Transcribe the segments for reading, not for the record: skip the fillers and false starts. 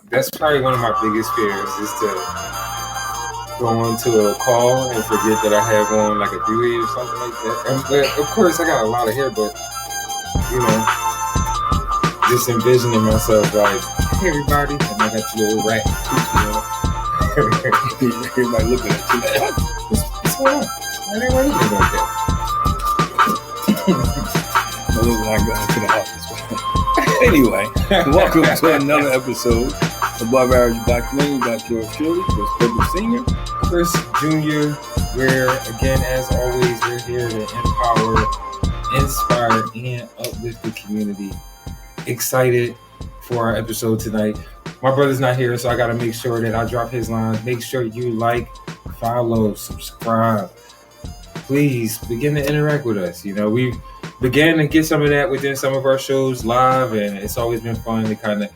That's probably one of my biggest fears is to go into a call and forget that I have on like a beleive or something like that. But of course, I got a lot of hair, but you know, just envisioning myself like, hey everybody, and I got the little rat, you know. Everybody looking at you. What's going on? Why everybody looking like that? I look like going to the office. Anyway, welcome to another episode of Above Average Black Men. You got yours truly, Chris Public Senior, Chris Jr. Where again, as always, we're here to empower, inspire, and uplift the community. Excited for our episode tonight. My brother's not here, so I got to make sure that I drop his line. Make sure you like, follow, subscribe. Please begin to interact with us. You know, we began to get some of that within some of our shows live, and it's always been fun to kind of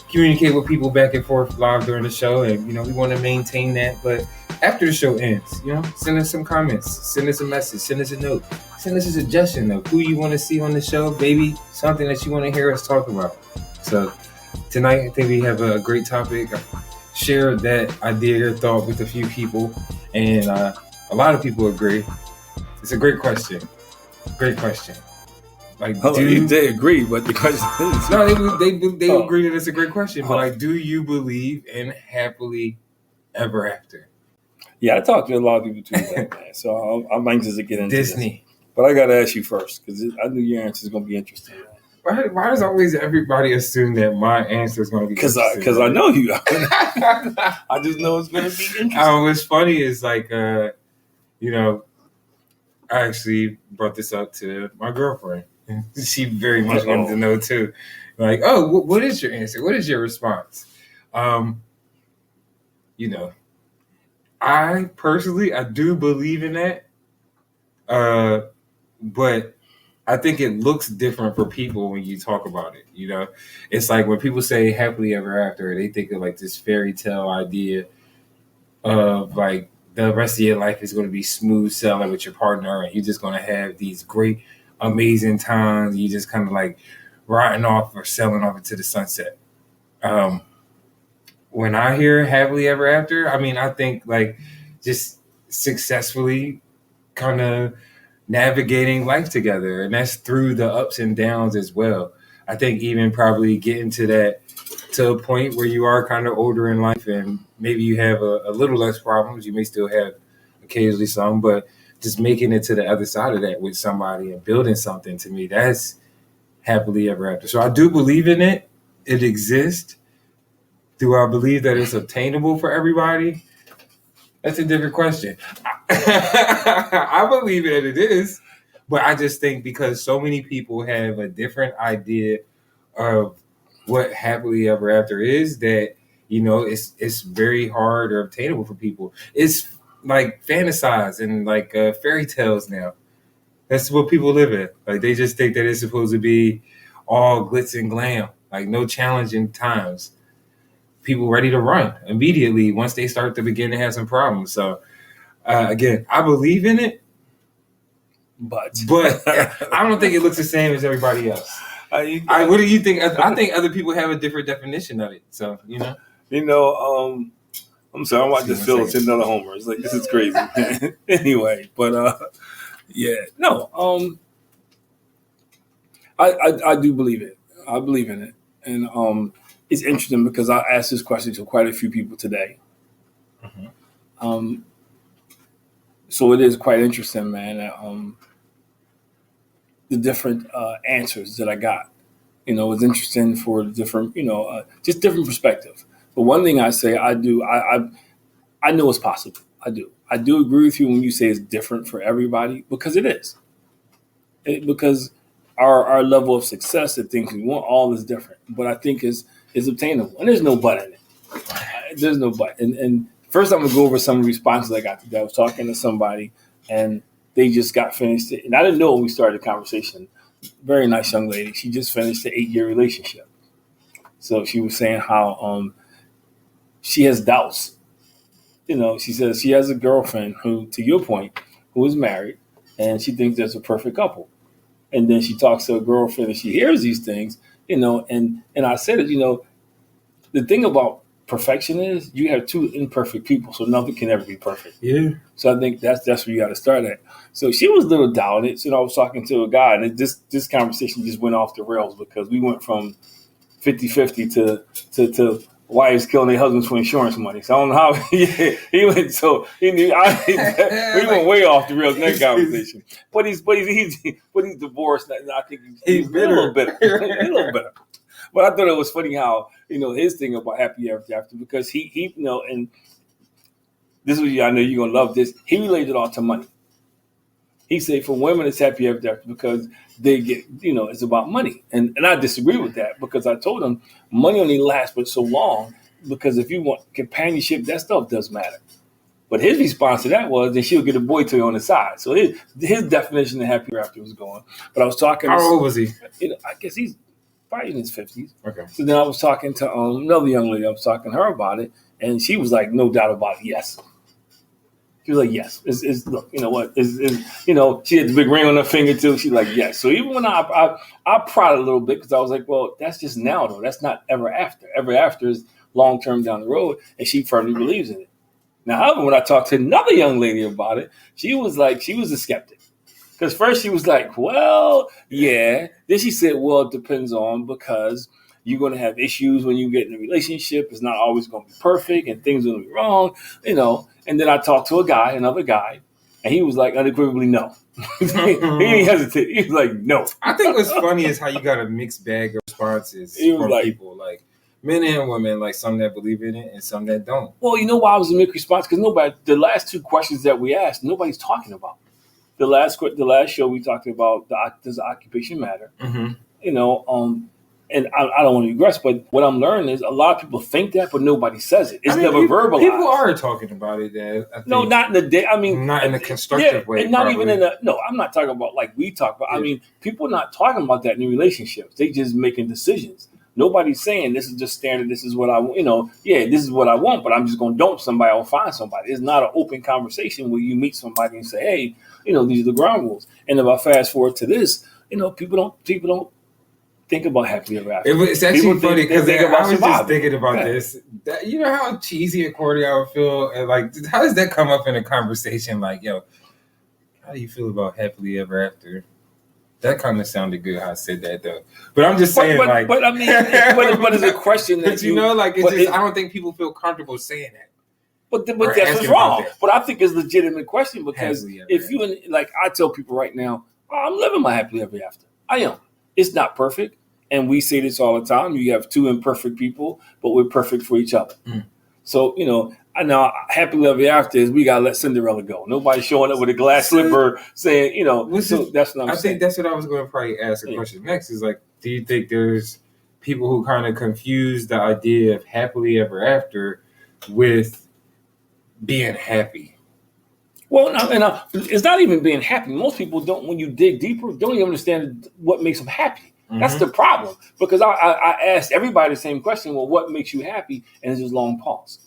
communicate with people back and forth live during the show. And, you know, we want to maintain that. But after the show ends, you know, send us some comments, send us a message, send us a note, send us a suggestion of who you want to see on the show, maybe something that you want to hear us talk about. So tonight, I think we have a great topic. I shared that idea or thought with a few people, and a lot of people agree. It's a great question. Great question. Like, they agree, but the question is... No, they agree that it's a great question, but like, do you believe in happily ever after? Yeah, I talked to a lot of people too, man. So I'm anxious to get into Disney. This. But I got to ask you first, because I knew your answer is going to be interesting. Why does always everybody assume that my answer is going to be interesting? Because I know you. I just know it's going to be interesting. What's funny is like, you know, I actually brought this up to my girlfriend. She very much wanted to know too. Like, oh, what is your answer? What is your response? You know, I personally, I do believe in that. But I think it looks different for people when you talk about it. You know, it's like when people say happily ever after, they think of like this fairy tale idea of like the rest of your life is going to be smooth sailing with your partner, and you're just going to have these great, amazing times. You just kind of like riding off or sailing off into the sunset. When I hear happily ever after, I mean, I think like just successfully kind of navigating life together, and that's through the ups and downs as well. I think even probably getting to a point where you are kind of older in life and maybe you have a little less problems. You may still have occasionally some, but just making it to the other side of that with somebody and building something, to me, that's happily ever after. So I do believe in it. It exists. Do I believe that it's obtainable for everybody? That's a different question. I believe that it is, but I just think because so many people have a different idea of what happily ever after is, that, you know, it's very hard or obtainable for people. It's like fantasized and like fairy tales now. That's what people live in. Like, they just think that it's supposed to be all glitz and glam, like no challenging times. People ready to run immediately once they start to begin to have some problems. So again, I believe in it, but I don't think it looks the same as everybody else. What do you think? I think other people have a different definition of it. So, you know. I'm sorry, I'm watching Phil to another homer. It's like, this is crazy. Anyway, but I do believe it. I believe in it, and it's interesting because I asked this question to quite a few people today. Mm-hmm. So it is quite interesting, man. The different answers that I got, you know, it's interesting for different, you know, just different perspectives. But one thing I say, I know it's possible. I do agree with you when you say it's different for everybody, because it is. Because our level of success, the things we want, all is different. But I think is obtainable, and there's no but in it. There's no but. And first, I'm gonna go over some responses I got today. I was talking to somebody, and they just got finished, and I didn't know when we started the conversation. Very nice young lady. She just finished an 8-year relationship. So she was saying how she has doubts. You know, she says she has a girlfriend who, to your point, who is married, and she thinks there's a perfect couple. And then she talks to her girlfriend and she hears these things, And I said it, the thing about perfection is you have two imperfect people, so nothing can ever be perfect. Yeah. So I think that's where you got to start at. So she was a little doubted. I was talking to a guy, and this conversation just went off the rails because we went from 50-50 to wives killing their husbands for insurance money. So I don't know how he went. So he knew we went way off the rails in that conversation. But he's divorced, and I think he's bitter. a little bitter. A little bitter. But I thought it was funny how his thing about happy ever after, because he and this is, I know you're gonna love this. He related it all to money. He said for women it's happy ever after because they get, it's about money. And I disagree with that, because I told him money only lasts but so long, because if you want companionship, that stuff does matter. But his response to that was that she'll get a boy toy on the side. So his definition of happy ever after was gone. But I was talking. How old was he? I guess he's probably in his 50s. Okay. So then I was talking to another young lady. I was talking to her about it, and she was like, no doubt about it, yes. She was like, yes. Look, you know what? She had the big ring on her finger too. She's like, yes. So even when I prodded a little bit, because I was like, well, that's just now though. That's not ever after. Ever after is long term down the road, and she firmly believes in it. Now, however, when I talked to another young lady about it, she was a skeptic. Because first she was like, well, yeah. Then she said, well, it depends on, because you're going to have issues when you get in a relationship. It's not always going to be perfect, and things are going to be wrong, And then I talked to another guy, and he was like unequivocally no. He didn't hesitate. He was like, no. I think what's funny is how you got a mixed bag of responses from people, like men and women, like some that believe in it and some that don't. Well, you know why I was a mixed response? Because the last two questions that we asked, nobody's talking about. The last show we talked about, does occupation matter? Mm-hmm. And I don't want to regress, but what I'm learning is a lot of people think that, but nobody says it. It's never verbalized. People are talking about it. No, not in the day. I mean, not in a constructive way. And not even in a. No, I'm not talking about like we talk about. Yeah. I mean, people are not talking about that in relationships. They just making decisions. Nobody's saying this is just standard. This is what I, this is what I want, but I'm just going to dump somebody or find somebody. It's not an open conversation where you meet somebody and say, hey, these are the ground rules. And if I fast forward to this, people don't think about happily ever after. It's actually funny because I was just thinking about this. That, how cheesy and corny I would feel, and like, how does that come up in a conversation? Like, yo, how do you feel about happily ever after? That kind of sounded good how I said that though. But I'm just saying, but I mean, but it's a question that I don't think people feel comfortable saying that. But that's what's wrong. But I think it's a legitimate question, because if you, like, I tell people right now, I'm living my happily ever after. I am. It's not perfect, and we say this all the time. You have two imperfect people, but we're perfect for each other. Mm. So I know happily ever after is we gotta let Cinderella go. Nobody's showing up with a glass slipper saying, so that's what I'm saying. I think that's what I was going to probably ask a question next. Is like, do you think there's people who kind of confuse the idea of happily ever after with being happy? Well, it's not even being happy. Most people don't, when you dig deeper, don't even understand what makes them happy. Mm-hmm. That's the problem. Because I asked everybody the same question, well, what makes you happy? And it's just long pause.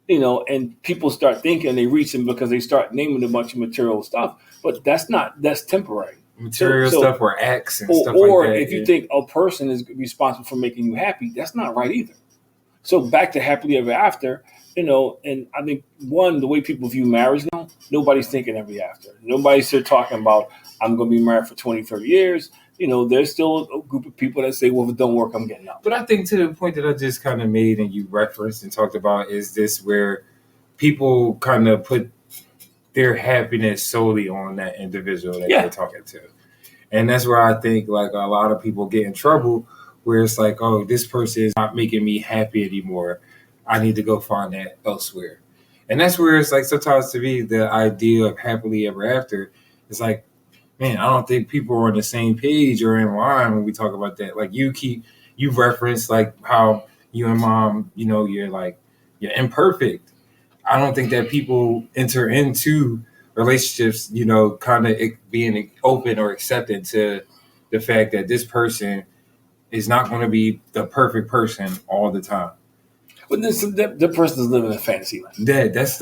And people start thinking, they reach them because they start naming a bunch of material stuff. But that's temporary. Material stuff or acts and stuff like that. Or if you think a person is responsible for making you happy, that's not right either. So back to happily ever after, and I think, the way people view marriage now, nobody's thinking ever after. Nobody's still talking about, I'm going to be married for 20, 30 years. There's still a group of people that say, well, if it don't work, I'm getting out. But I think to the point that I just kind of made and you referenced and talked about is this where people kind of put their happiness solely on that individual that they're talking to. And that's where I think like a lot of people get in trouble, where it's like, oh, this person is not making me happy anymore. I need to go find that elsewhere. And that's where it's like sometimes to me, the idea of happily ever after is like, man, I don't think people are on the same page or in line when we talk about that. Like you referenced like how you and mom, you're imperfect. I don't think that people enter into relationships, kind of being open or accepted to the fact that this person is not going to be the perfect person all the time. But the person is living a fantasy life. That's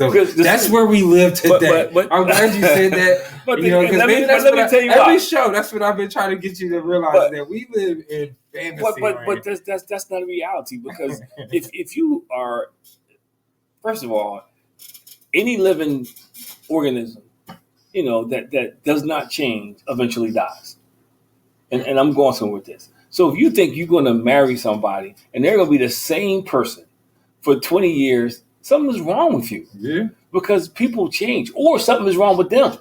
where we live today. But I'm glad you said that. But because maybe that's let me tell you every show. That's what I've been trying to get you to realize, that we live in fantasy. But that's not a reality, because if you are, first of all, any living organism, that does not change eventually dies. And I'm going somewhere with this. So if you think you're going to marry somebody and they're going to be the same person for 20 years, something is wrong with you. Yeah. Because people change, or something is wrong with them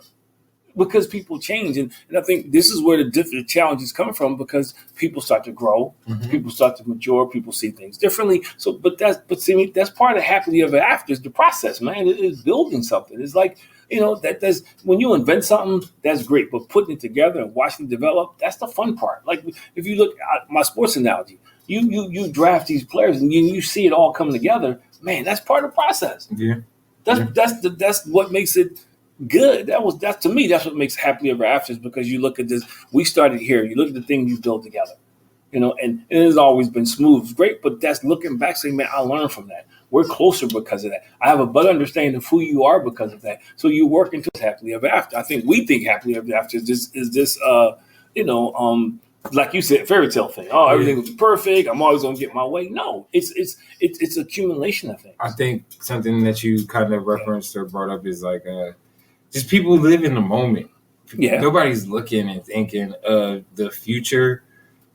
because people change. And I think this is where the different challenges come from, because people start to grow, people start to mature, people see things differently. So, that's part of happily ever after, is the process, man. It is building something. It's like, that's when you invent something, that's great, but putting it together and watching it develop, that's the fun part. Like, if you look at my sports analogy, you draft these players and you see it all come together, man, that's part of the process. Yeah. That's what makes it good. That's to me, that's what makes happily ever after, is because you look at this, we started here, you look at the thing you built together, and it has always been smooth. It's great, but that's looking back saying, man, I learned from that. We're closer because of that. I have a better understanding of who you are because of that. So you work into happily ever after. I think we think happily ever after is this like you said, fairy tale thing. Oh, everything will be perfect. I'm always gonna get my way. No, it's accumulation of things. I think something that you kind of referenced or brought up is like just people live in the moment. Yeah. Nobody's looking and thinking of the future,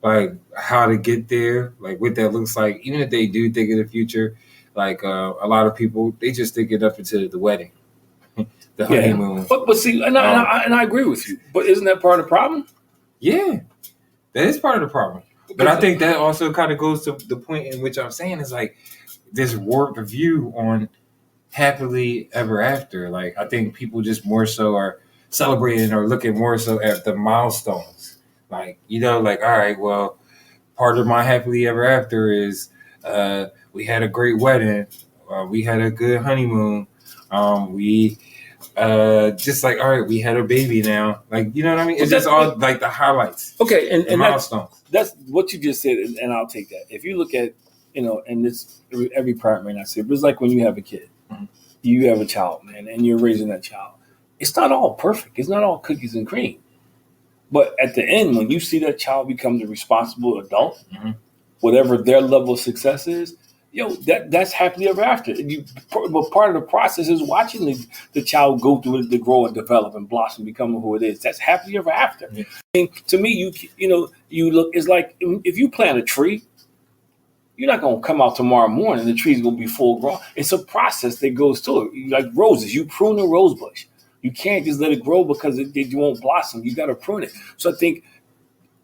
like how to get there, like what that looks like. Even if they do think of the future, like a lot of people, they just think it up into the wedding, the honeymoon. But see, and I agree with you. But isn't that part of the problem? Yeah, that is part of the problem. But I think that also kind of goes to the point in which I'm saying is like this warped view on happily ever after. Like, I think people just more so are celebrating or looking more so at the milestones. Like, like, all right, well, part of my happily ever after is we had a great wedding. We had a good honeymoon. We just like, all right, we had a baby now. Like, you know what I mean? It's just all like the highlights. Okay, and milestones. That's what you just said, and I'll take that. If you look at, and this every parent may not say, but it's like when you have a kid, you have a child, man, and you're raising that child. It's not all perfect. It's not all cookies and cream. But at the end, when you see that child become the responsible adult, whatever their level of success is, that's happily ever after. But part of the process is watching the child go through it to grow and develop and blossom, becoming who it is. That's happily ever after. Yeah. And to me, you look. It's like if you plant a tree, you're not going to come out tomorrow morning and the tree's going to be full grown. It's a process that goes through it. Like roses, you prune a rose bush. You can't just let it grow because it won't blossom. You got to prune it. So I think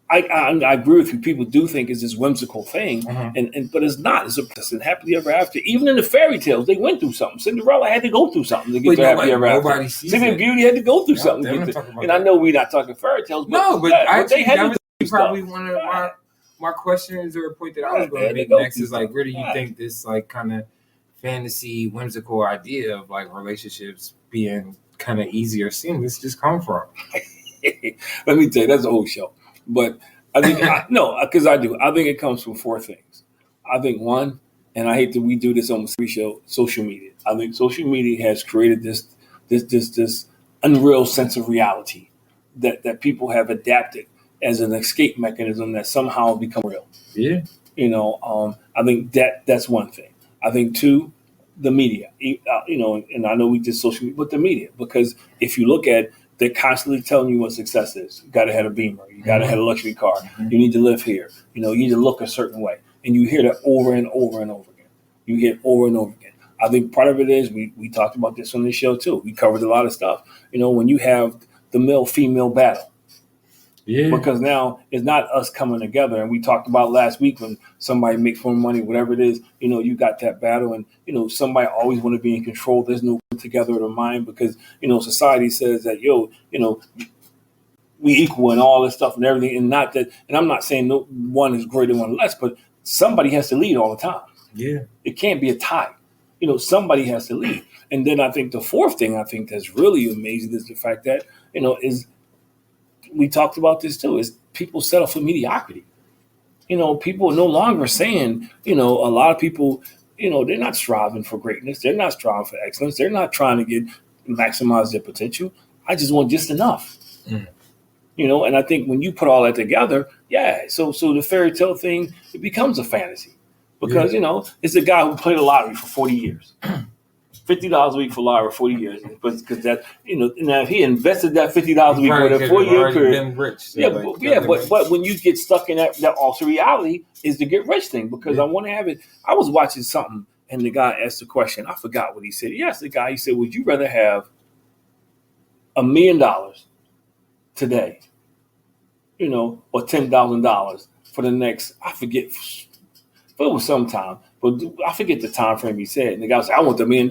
I agree with you. People do think it's this whimsical thing, but it's not. It's a process. And happily ever after, even in the fairy tales, they went through something. Cinderella had to go through something to get to happily ever after. Sleeping Beauty had to go through something to get to. And I know we're not talking fairy tales, but they had to do probably stuff. One of my questions or a point that I was going to make next is like, where do you think this like kind of fantasy, whimsical idea of like relationships being kind of easy or seamless just come from? Let me tell you, that's a whole show. But I think because I do. I think it comes from four things. I think one, and I hate that we do this on the show, social media. I think social media has created this unreal sense of reality that people have adapted as an escape mechanism that somehow become real. Yeah. I think that's one thing. I think two, the media. And I know we did social media, but the media, because if you look at, they're constantly telling you what success is. You got to have a Beamer. You got to have a luxury car. You need to live here. You need to look a certain way. And you hear that over and over and over again. You hear it over and over again. I think part of it is, we talked about this on this show too. We covered a lot of stuff. When you have the male-female battle. Yeah. Because now it's not us coming together. And we talked about last week when somebody makes more money, whatever it is, you got that battle. And, somebody always want to be in control. There's no together of the mind because, society says that, we equal and all this stuff and everything. And not that, and I'm not saying no one is greater than one less, but somebody has to lead all the time. Yeah. It can't be a tie. Somebody has to lead. And then I think the fourth thing I think that's really amazing is the fact that, is, we talked about this too, is people settle for mediocrity. People are no longer saying, a lot of people they're not striving for greatness. They're not striving for excellence. They're not trying to maximize their potential. I just want just enough. Mm. And I think when you put all that together, so the fairy tale thing, it becomes a fantasy because, it's a guy who played the lottery for 40 years, $50 a week for lottery for 40 years. But because that, now if he invested that $50 a week over a 4-year period, been rich, so but when you get stuck in that also reality is the get rich thing because I want to have it. I was watching something and the guy asked the question. I forgot what he said. He asked the guy, he said, would you rather have $1 million today, or $10,000 for the next, I forget, but it was some time, but I forget the time frame he said. And the guy said, I want the $1 million.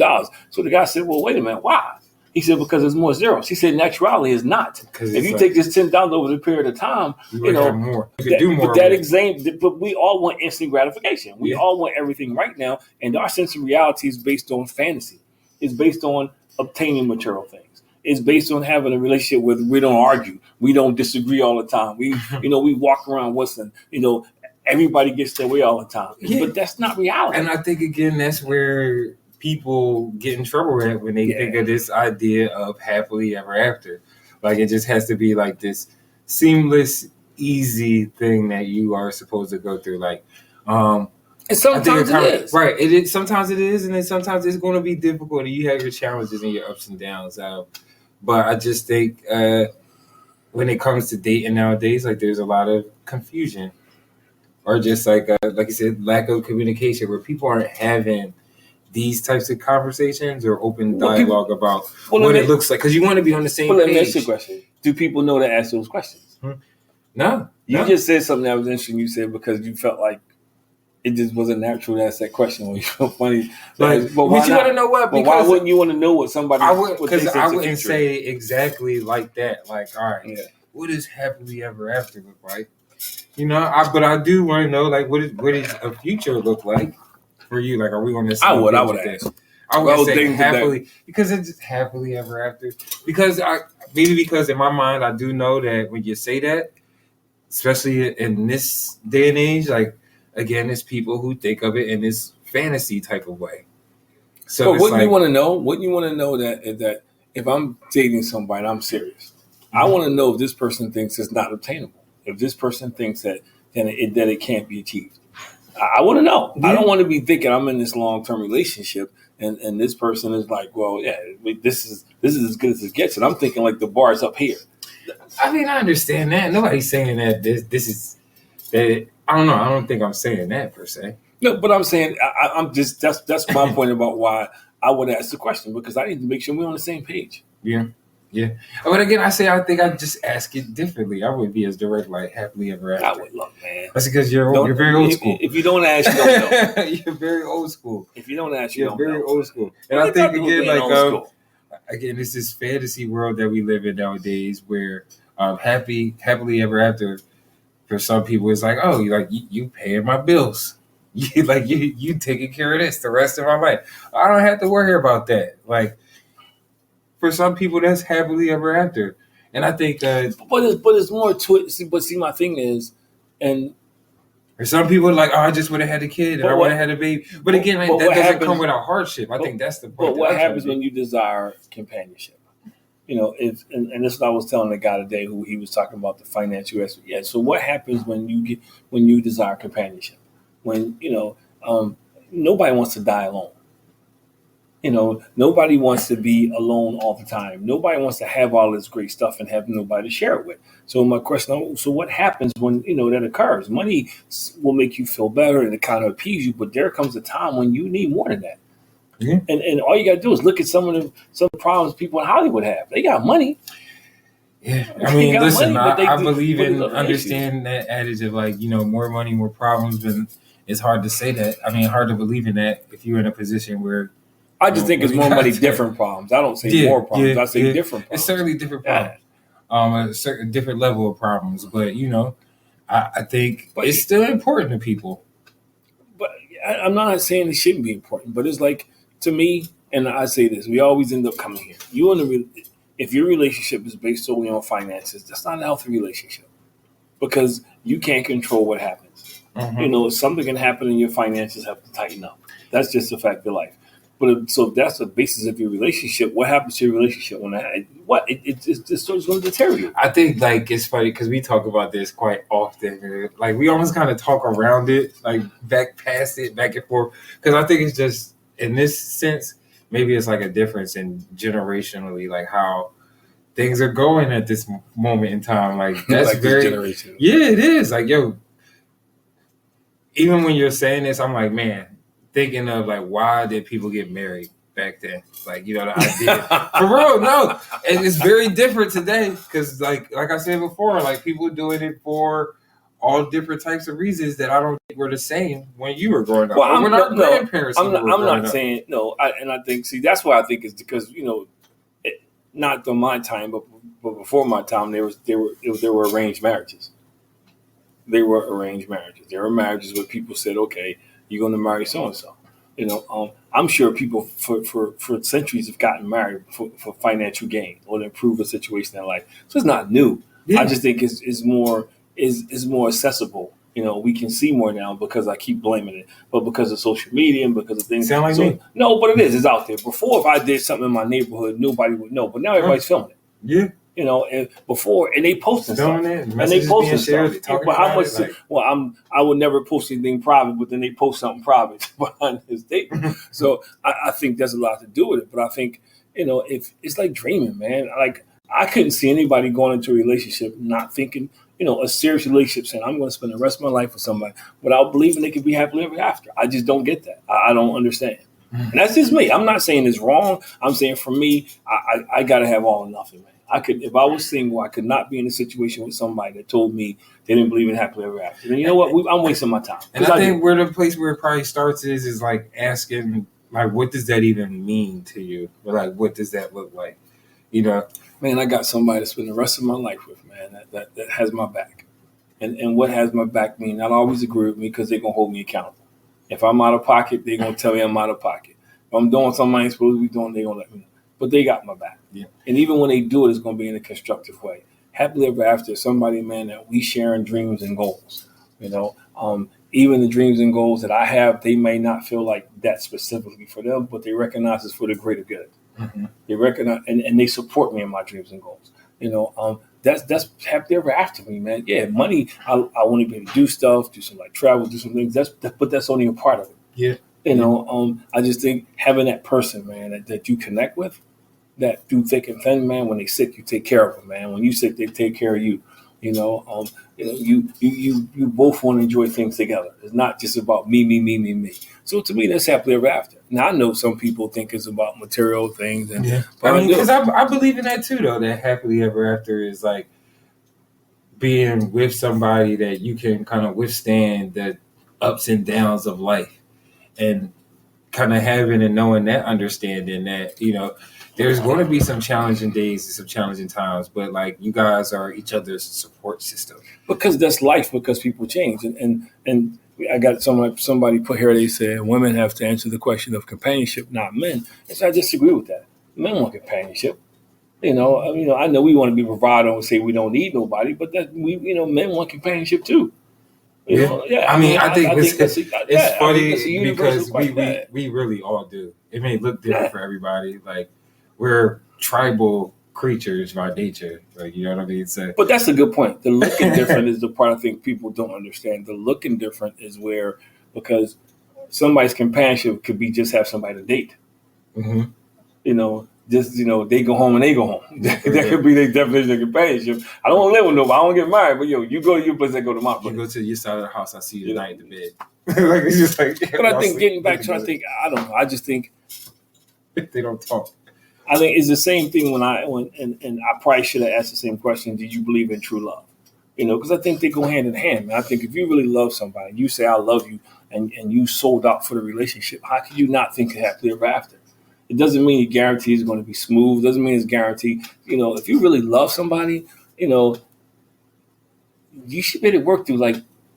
So the guy said, well, wait a minute, why? He said, because there's more zeros. He said, in actuality is not. If you take this $10,000 over the period of time, more. You could do more. But we all want instant gratification. We all want everything right now. And our sense of reality is based on fantasy. It's based on obtaining material things. It's based on having a relationship where we don't argue. We don't disagree all the time. We walk around whistling. Everybody gets their way all the time. Yeah. But that's not reality. And I think, again, that's where people get in trouble at when they think of this idea of happily ever after. Like, it just has to be like this seamless, easy thing that you are supposed to go through. Like, and sometimes it is. Right. Sometimes it is, and then sometimes it's going to be difficult, and you have your challenges and your ups and downs. But I just think when it comes to dating nowadays, like, there's a lot of confusion. Or just like you said, lack of communication where people aren't having these types of conversations or open dialogue about what it looks like. Because you want to be on the same page. Let me ask you a question. Do people know to ask those questions? No. You just said something that was interesting. You said because you felt like it just wasn't natural to ask that question. Well, you feel funny. But you want to know what? Because why wouldn't you want to know what somebody? Because I wouldn't say exactly like that. Like, all right, what does happily ever after look like? But I do want to know, like, what does a future look like for you? Like, are we going to? I would ask. I would say happily because it's just happily ever after. Because because in my mind I do know that when you say that, especially in this day and age, like, again, it's people who think of it in this fantasy type of way. So, wouldn't you want to know? Wouldn't you want to know that if I'm dating somebody and I'm serious, I want to know if this person thinks it's not obtainable. If this person thinks that it can't be achieved, I want to know. Yeah. I don't want to be thinking I'm in this long-term relationship and this person is like, well, this is as good as it gets, and I'm thinking like the bar is up here. I mean, I understand that. Nobody's saying that this is that. I don't know. I don't think I'm saying that per se. No, but I'm saying I'm just that's my point about why I would ask the question because I need to make sure we're on the same page. Yeah. Yeah. But again, I think I just ask it differently. I would be as direct, like, happily ever after. I would love, man. That's because you're very old school. If you don't ask, you don't know. You're very old school. If you don't ask, you don't know. You're very old school. And I think, again, like, again, it's this fantasy world that we live in nowadays where happily ever after, for some people, it's like, oh, you paying my bills. You taking care of this the rest of my life. I don't have to worry about that. Like, for some people, that's happily ever after, and I think. But it's more to it. See, my thing is, and for some people, like, oh, I just would have had a kid, and I would have had a baby. But again, that doesn't come without hardship. I think that's the point. But what happens when you desire companionship? And this is what I was telling the guy today who he was talking about the financial aspect. Yeah. So what happens when you desire companionship? When nobody wants to die alone. Nobody wants to be alone all the time. Nobody wants to have all this great stuff and have nobody to share it with. So my question, so what happens when, that occurs? Money will make you feel better and it kind of appease you, but there comes a time when you need more than that. Yeah. And all you got to do is look at some of the problems people in Hollywood have. They got money. Yeah. I mean, listen, I believe in understanding that adage of, like, more money, more problems. And it's hard to say that. I mean, hard to believe in that if you're in a position where, I just think it's more money, different problems. I don't say more problems. I say different problems. It's certainly different problems. A certain different level of problems. But, I think it's still important to people. But I'm not saying it shouldn't be important. But it's like, to me, and I say this, we always end up coming here. If your relationship is based solely on finances, that's not a healthy relationship. Because you can't control what happens. Mm-hmm. Something can happen and your finances have to tighten up. That's just a fact of life. So if that's the basis of your relationship, what happens to your relationship when it's just going to deteriorate? I think like it's funny because we talk about this quite often. Like we almost kind of talk around it, like back past it, back and forth. Because I think it's just in this sense, maybe it's like a difference in generationally, like how things are going at this moment in time. Like that's like very generation. Yeah, it is. Like yo, even when you're saying this, I'm like, man, thinking of like why did people get married back then? Like, you know, the idea for real, no. And it's very different today because like I said before, like people doing it for all different types of reasons that I don't think were the same when you were growing up. Well, when our grandparents I'm not up. saying no. And I think that's why I think it's because not on my time, but before my time, there were arranged marriages. They were arranged marriages. There were marriages where people said, "Okay, you're going to marry so and so." I'm sure people for centuries have gotten married for financial gain or to improve a situation in their life. So it's not new. Yeah. I just think it's more accessible. We can see more now because I keep blaming it, but because of social media and because of things. Sound like me? No, but it is. It's out there. Before, if I did something in my neighborhood, nobody would know. But now everybody's filming it. Yeah. And before, and they posting stuff, and they posting stuff. But how much? I would never post anything private, but then they post something private behind his statement. So I think there's a lot to do with it. But I think if it's like dreaming, man. Like I couldn't see anybody going into a relationship not thinking, a serious relationship, saying I'm going to spend the rest of my life with somebody without believing they could be happily ever after. I just don't get that. I don't understand. And that's just me. I'm not saying it's wrong. I'm saying for me, I got to have all or nothing, man. If I was single, I could not be in a situation with somebody that told me they didn't believe in happily ever after. And you know what? I'm wasting my time. And I think where the place where it probably starts is like asking, like, what does that even mean to you? Or like, what does that look like? Man, I got somebody to spend the rest of my life with, man, that has my back. And what has my back mean? Not always agree with me because they're going to hold me accountable. If I'm out of pocket, they're going to tell me I'm out of pocket. If I'm doing something I ain't supposed to be doing, they're going to let me know. But they got my back. Yeah. And even when they do it, it's going to be in a constructive way. Happily ever after is somebody, man, that we sharing dreams and goals. Even the dreams and goals that I have, they may not feel like that specifically for them, but they recognize it's for the greater good. Mm-hmm. They recognize and they support me in my dreams and goals. That's happily ever after me, man. Yeah, money. I want to be able to do stuff, do some like travel, do some things. But that's only a part of it. Yeah. I just think having that person, man, that you connect with, that through thick and thin, man. When they sick, you take care of them, man. When you sick, they take care of you. You both want to enjoy things together. It's not just about me. So to me, that's happily ever after. Now I know some people think it's about material things, and because I believe in that too, though. That happily ever after is like being with somebody that you can kind of withstand the ups and downs of life, and kind of having and knowing that understanding that there's going to be some challenging days and some challenging times, but like you guys are each other's support system. Because that's life. Because people change, and I got somebody put here. They said women have to answer the question of companionship, not men. And so I disagree with that. Men want companionship. I know we want to be bravado and say we don't need nobody, but that men want companionship too. I think it's funny because we we really all do. It may look different for everybody. Like we're tribal creatures by nature. Like, you know what I mean? So, but that's a good point. The looking different is the part I think people don't understand. The looking different is because somebody's companionship could be just have somebody to date. Mm-hmm. They go home and they go home. That could be their definition of companionship. I don't want to live with nobody. I don't get married, but you go to your place, I go to my place. You go to your side of the house, I see you tonight in the bed. Like it's just like. But I think getting back to, I don't know. I just think they don't talk. I think it's the same thing when I probably should have asked the same question. Did you believe in true love? Because I think they go hand in hand, man. I think if you really love somebody, you say I love you, and you sold out for the relationship, how could you not think happily ever after? It doesn't mean you guarantee it's going to be smooth. It doesn't mean it's guaranteed. If you really love somebody, you should be able to work through like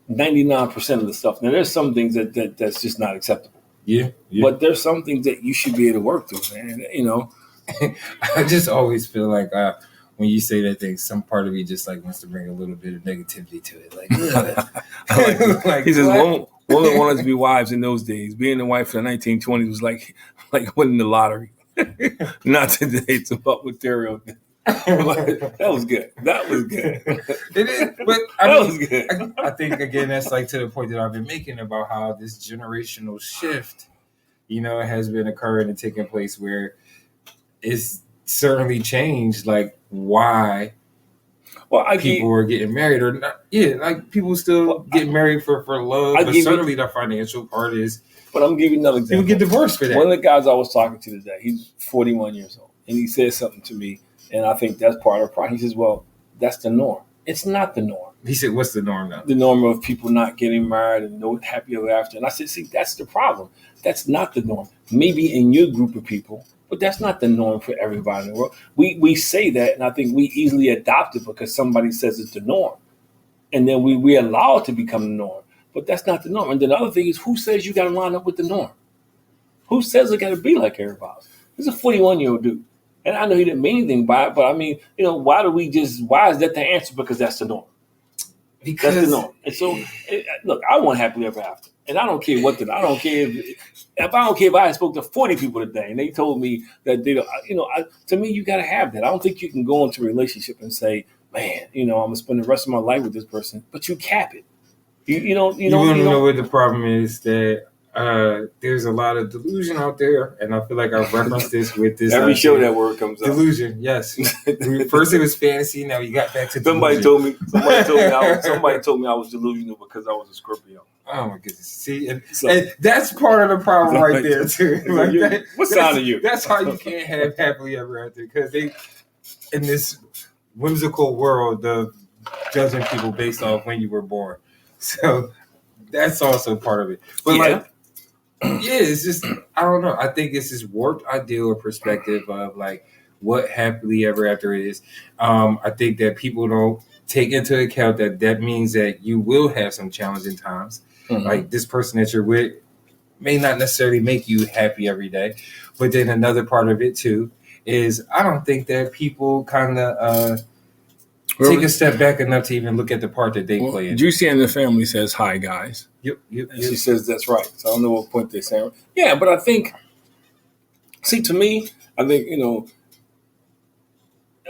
99% of the stuff. Now, there's some things that's just not acceptable. Yeah. But there's some things that you should be able to work through, man. I just always feel like when you say that thing, some part of me just like wants to bring a little bit of negativity to it. Like, he says, women wanted to be wives in those days. Being a wife in the 1920s was like winning the lottery. Not today. It's about material. That was good. That was good. It is, but That was good. I think again that's like to the point that I've been making about how this generational shift, has been occurring and taking place where it's certainly changed like why people are getting married or not. Yeah, like people still get married for love, but certainly the financial part is. But I'm giving you another example. People get divorced for that. One of the guys I was talking to today, he's 41 years old, and he said something to me, and I think that's part of the problem. He says, well, that's the norm. It's not the norm. He said, what's the norm now? The norm of people not getting married and no happy ever after. And I said, see, that's the problem. That's not the norm. Maybe in your group of people, but that's not the norm for everybody in the world. We say that, and I think we easily adopt it because somebody says it's the norm. And then we allow it to become the norm. But that's not the norm. And then the other thing is, who says you got to line up with the norm? Who says it got to be like everybody? This is a 41-year-old dude. And I know he didn't mean anything by it, but I mean, why is that the answer? Because that's the norm. Because that's the norm. And so, look, I want happily ever after. And I don't care I don't care if I spoke to 40 people today and they told me that to me, you got to have that. I don't think you can go into a relationship and say, man, I'm going to spend the rest of my life with this person, but you cap it. You want to know what the problem is that there's a lot of delusion out there, and I feel like I've referenced this with this. Every show that word comes up. Delusion, yes. First it was fantasy, now you got back to somebody delusion. Somebody told me I was delusional because I was a Scorpio. Oh my goodness! See, and that's part of the problem right there too. Like what sign are you? That's how you can't have happily ever after, because they in this whimsical world of judging people based off when you were born. So that's also part of it. But it's just, I don't know. I think it's this warped ideal or perspective of like what happily ever after is. I think that people don't take into account that means that you will have some challenging times. Mm-hmm. Like this person that you're with may not necessarily make you happy every day. But then another part of it too is I don't think that people kind of take a step back enough to even look at the part that they play in. Juicy and the family says, hi, guys. Yep. She says that's right. So I don't know what point they're saying. Yeah, but I think, to me, I think,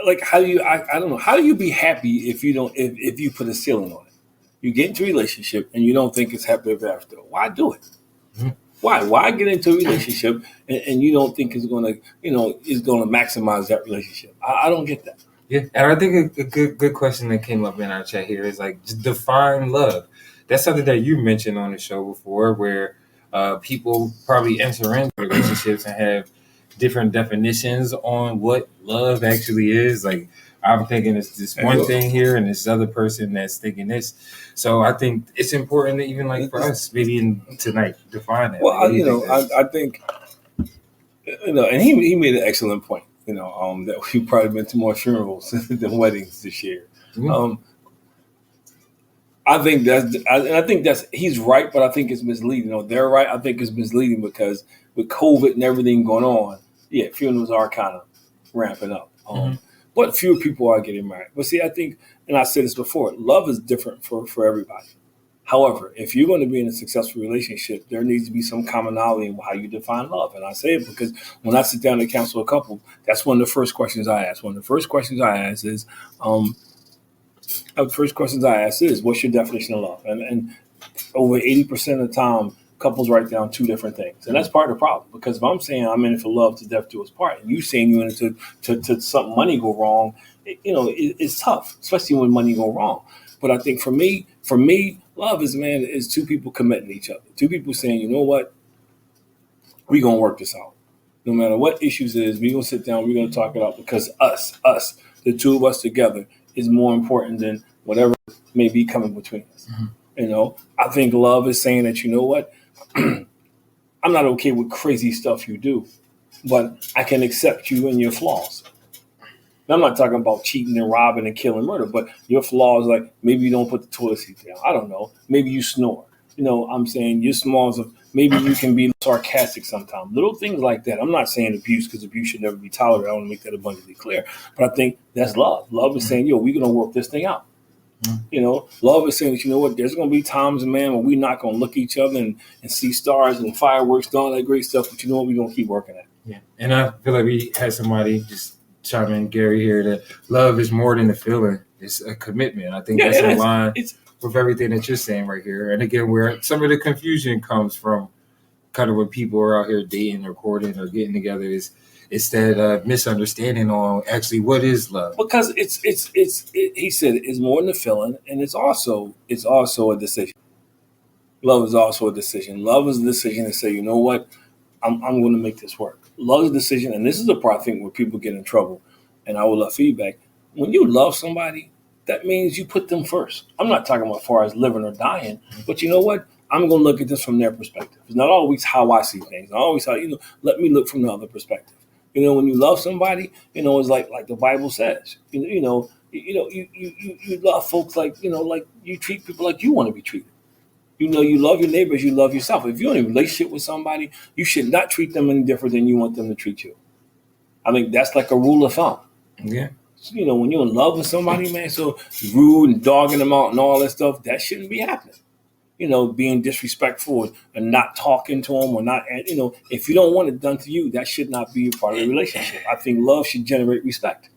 like how do you, I don't know, how do you be happy if you put a ceiling on it? You get into a relationship and you don't think it's happy ever after. Why do it? Mm-hmm. Why get into a relationship and you don't think it's going to maximize that relationship? I don't get that. Yeah, and I think a good question that came up in our chat here is like just define love. That's something that you mentioned on the show before, where people probably enter into relationships and have different definitions on what love actually is. Like I'm thinking it's this one thing here, and this other person that's thinking this. So I think it's important that even like for us, maybe tonight, define that. Well, I think, and he made an excellent point. That we've probably been to more funerals than weddings this year. Mm-hmm. I think that's he's right, but I think it's misleading. They're right. I think it's misleading because with COVID and everything going on, funerals are kind of ramping up. But fewer people are getting married. But see, I think, and I said this before, love is different for everybody. However, if you're going to be in a successful relationship, there needs to be some commonality in how you define love. And I say it because when I sit down and counsel a couple, that's one of the first questions I ask. One of the first questions I ask is, what's your definition of love? And over 80% of the time, couples write down two different things. And that's part of the problem. Because if I'm saying I'm in it for love to death do us part, and you saying you're in it to something money go wrong, it's tough, especially when money go wrong. But I think for me, love is two people committing to each other. Two people saying, you know what, we're going to work this out. No matter what issues it is, we're going to sit down, we're going to talk it out because us, the two of us together is more important than whatever may be coming between us. Mm-hmm. I think love is saying that, you know what, I'm not okay with crazy stuff you do, but I can accept you and your flaws. Now, I'm not talking about cheating and robbing and killing murder, but your flaws, like maybe you don't put the toilet seat down. I don't know. Maybe you snore. I'm saying your flaws of maybe you can be sarcastic sometimes. Little things like that. I'm not saying abuse because abuse should never be tolerated. I want to make that abundantly clear. But I think that's love. Love is saying, we're going to work this thing out. Love is saying that, there's going to be times, man, when we're not going to look at each other and see stars and fireworks and all that great stuff. But you know what? We're going to keep working at it. Yeah. And I feel like we had somebody just chime in, Gary, here, that love is more than a feeling. It's a commitment. I think that's in line with everything that you're saying right here. And again, where some of the confusion comes from, kind of when people are out here dating or courting or getting together, is that misunderstanding on actually what is love. Because he said it's more than a feeling, and it's also a decision. Love is also a decision. Love is a decision to say, you know what, I'm going to make this work. Love is a decision, and this is the part I think where people get in trouble, and I would love feedback. When you love somebody, that means you put them first. I'm not talking about as far as living or dying, but you know what? I'm going to look at this from their perspective. It's not always how I see things. Not always how, let me look from the other perspective. When you love somebody, it's like the Bible says. You love folks like you treat people like you want to be treated. You love your neighbors, you love yourself. If you're in a relationship with somebody, you should not treat them any different than you want them to treat you. I think that's like a rule of thumb. Yeah. When you're in love with somebody, man, so rude and dogging them out and all that stuff, that shouldn't be happening. Being disrespectful and not talking to them or not, if you don't want it done to you, that should not be a part of the relationship. I think love should generate respect.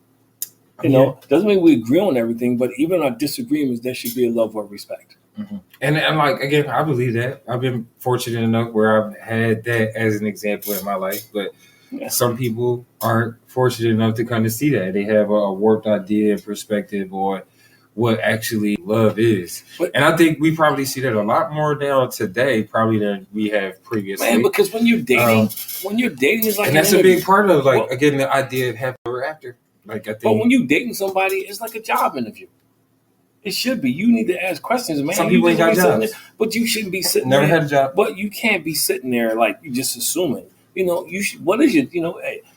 Doesn't mean we agree on everything, but even our disagreements, there should be a level of respect. Mm-hmm. And like, again, I believe that. I've been fortunate enough where I've had that as an example in my life, but some people aren't fortunate enough to kind of see that. They have a warped idea and perspective on what actually love is. And I think we probably see that a lot more now today, probably than we have previously. Man, because when you're dating, it's like, and that's a big part of again, the idea of happy ever after. Like, I think, but when you're dating somebody, it's like a job interview. It should be. You need to ask questions, man. Some people ain't got jobs, but you shouldn't be sitting Never there. had a job. But you can't be sitting there like you just assuming. You should. What is your?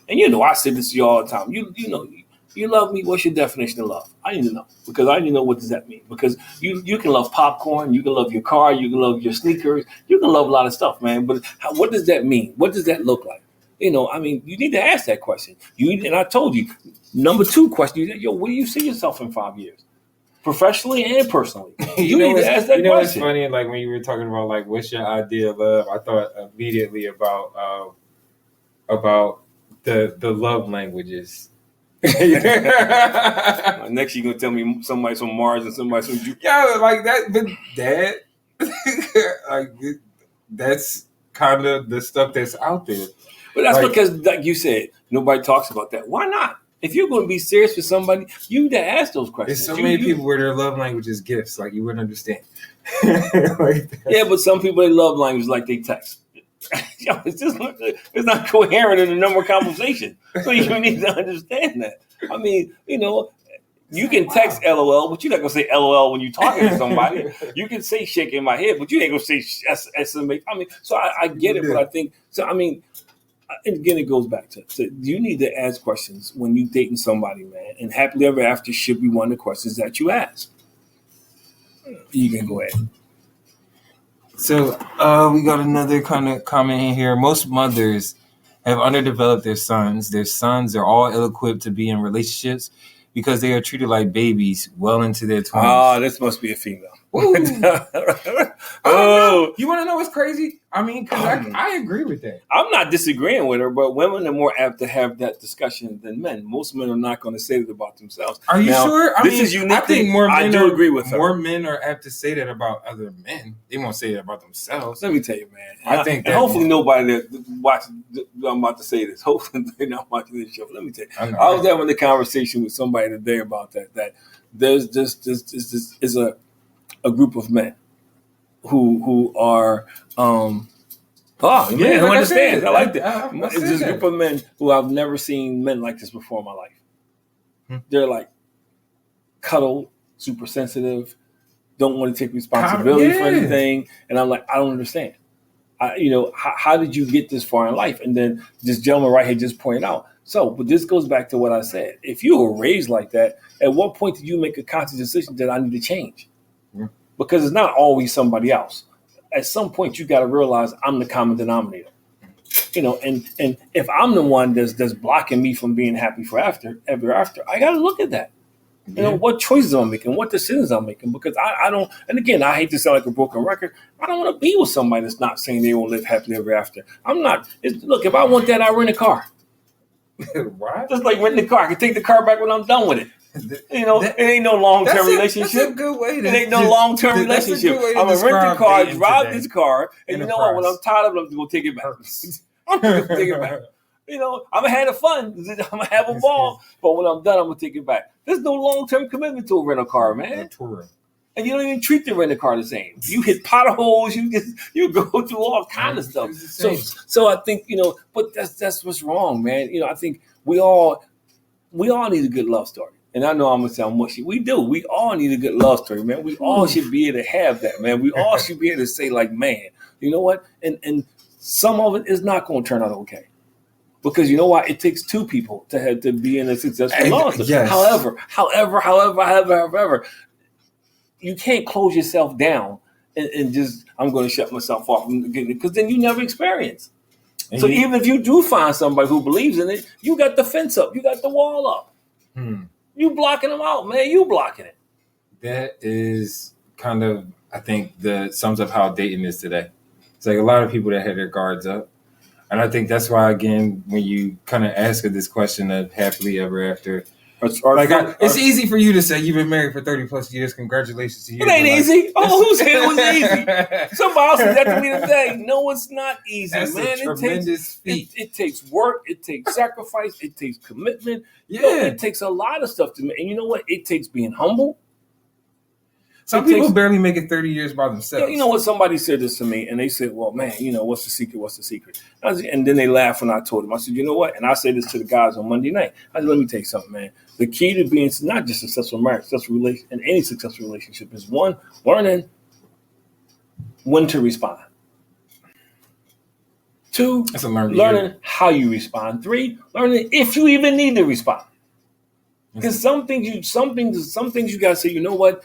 And I say this to you all the time. You love me. What's your definition of love? I need to know, because I need to know, what does that mean? Because you can love popcorn, you can love your car, you can love your sneakers, you can love a lot of stuff, man. But what does that mean? What does that look like? You need to ask that question. And I told you, number 2 question, where do you see yourself in 5 years? Professionally and personally. You need to ask that question. It's funny, like when you were talking about like what's your idea of love, I thought immediately about the love languages. Next, you're gonna tell me somebody's from Mars and somebody's from Jupiter. Yeah, like that. But that, that's kind of the stuff that's out there. But that's because, like you said, nobody talks about that. Why not? If you're going to be serious with somebody, you need to ask those questions. There's so many people where their love language is gifts. Like, you wouldn't understand. Yeah, but some people, they love language like they text. It's not coherent in the number of conversation. So you need to understand that. I mean, you can text LOL, but you're not going to say LOL when you're talking to somebody. You can say shaking my head, but you ain't going to say SMA. I mean, so I get it, but I think, and again, it goes back to you need to ask questions when you're dating somebody, man. And happily ever after should be one of the questions that you ask. You can go ahead. So we got another kind of comment in here. Most mothers have underdeveloped their sons. Their sons are all ill-equipped to be in relationships because they are treated like babies well into their 20s. Oh, this must be a female. Oh, you want to know what's crazy? I mean, because I agree with that. I'm not disagreeing with her, but women are more apt to have that discussion than men. Most men are not going to say that about themselves. Are you sure? This is unique. I think I do agree with her. More men are apt to say that about other men. They won't say that about themselves. Let me tell you, man. I think that. Hopefully, nobody that watches. I'm about to say this. Hopefully, they're not watching this show. Let me tell you. I was having a conversation with somebody today about that. That there's this is a group of men who are man who understands. I like that. It's this group of men who I've never seen men like this before in my life. They're like cuddle, super sensitive, don't want to take responsibility for anything, and I'm like, I don't understand. How did you get this far in life? And then this gentleman right here just pointed out. But this goes back to what I said. If you were raised like that, at what point did you make a conscious decision that I need to change? Because it's not always somebody else. At some point, you got to realize I'm the common denominator. And if I'm the one that's blocking me from being happy ever after, I got to look at that. You know, what choices I'm making, what decisions I'm making, because I don't, and again, I hate to sound like a broken record. I don't want to be with somebody that's not saying they won't live happily ever after. I'm not. Look, if I want that, I rent a car. What? Just like renting a car. I can take the car back when I'm done with it. You know, it ain't no long-term relationship. That's a good way to. It ain't no long-term relationship. I'm gonna rent the car, drive this car, and you know what? When I'm tired of it, I'm gonna take it back. I'm gonna take it back. You know, I'm gonna have fun. I'm gonna have a ball, but when I'm done, I'm gonna take it back. There's no long-term commitment to a rental car, man. And you don't even treat the rental car the same. You hit potholes. You go through all kind of stuff. So I think, you know, but that's what's wrong, man. You know, I think we all need a good love story. And I know I'm gonna sound mushy. We do. We all need a good love story, man. We all should be able to have that, man. We all should be able to say, like, man, you know what? And some of it is not going to turn out okay. Because you know why? It takes two people to have to be in a successful love story. Yes. However, you can't close yourself down and just, I'm going to shut myself off because then you never experience. So even if you do find somebody who believes in it, you got the fence up, you got the wall up. You blocking them out, man. You blocking it. That is kind of, I think, sums up how dating is today. It's like a lot of people that have their guards up. And I think that's why, again, when you kind of ask this question of happily ever after, it's easy for you to say you've been married for 30 plus years. Congratulations to you. It ain't easy. Oh, who said it was easy? Somebody else said that to me today. No, it's not easy, that's man. A tremendous feat. It takes work. It takes sacrifice. It takes commitment. Yeah. You know, it takes a lot of stuff to make. And you know what? It takes being humble. Some people barely make it 30 years by themselves. You know what? Somebody said this to me, and they said, well, man, you know, what's the secret? What's the secret? And then they laughed when I told them. I said, you know what? And I said this to the guys on Monday night. I said, let me tell you something, man. The key to being not just successful marriage, successful relation, and any successful relationship is one, learning when to respond. Two, learning how you respond. Three, learning if you even need to respond. Because some things you gotta say, you know what?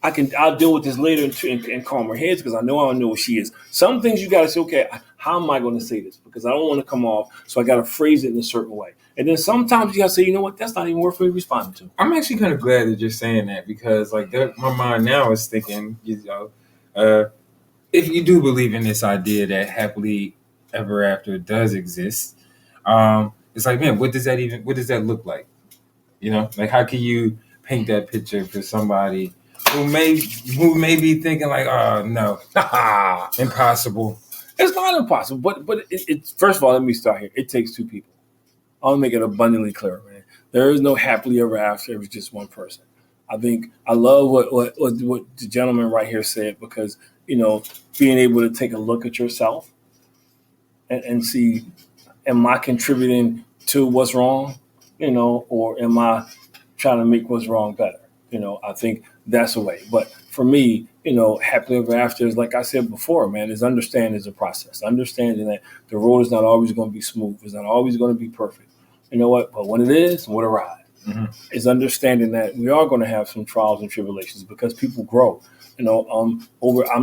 I'll deal with this later and calm her heads because I know what she is. Some things you got to say, okay, how am I going to say this? Because I don't want to come off, so I got to phrase it in a certain way. And then sometimes you got to say, you know what, that's not even worth me responding to. I'm actually kind of glad that you're saying that because, like, my mind now is thinking, you know, if you do believe in this idea that happily ever after does exist, it's like, man, what does that look like? You know, like, how can you paint that picture for somebody who may be thinking like, oh no, impossible. It's not impossible, but it's first of all, let me start here. It takes two people. I'll make it abundantly clear, man. There is no happily ever after. It was just one person. I think I love what the gentleman right here said because you know being able to take a look at yourself and see, am I contributing to what's wrong, you know, or am I trying to make what's wrong better? You know, I think that's a way. But for me, you know, happily ever after is like I said before, man, is understanding is a process. Understanding that the road is not always going to be smooth. It's not always going to be perfect. You know what? But when it is, what a ride. Mm-hmm. Is understanding that we are going to have some trials and tribulations because people grow. You know, I'm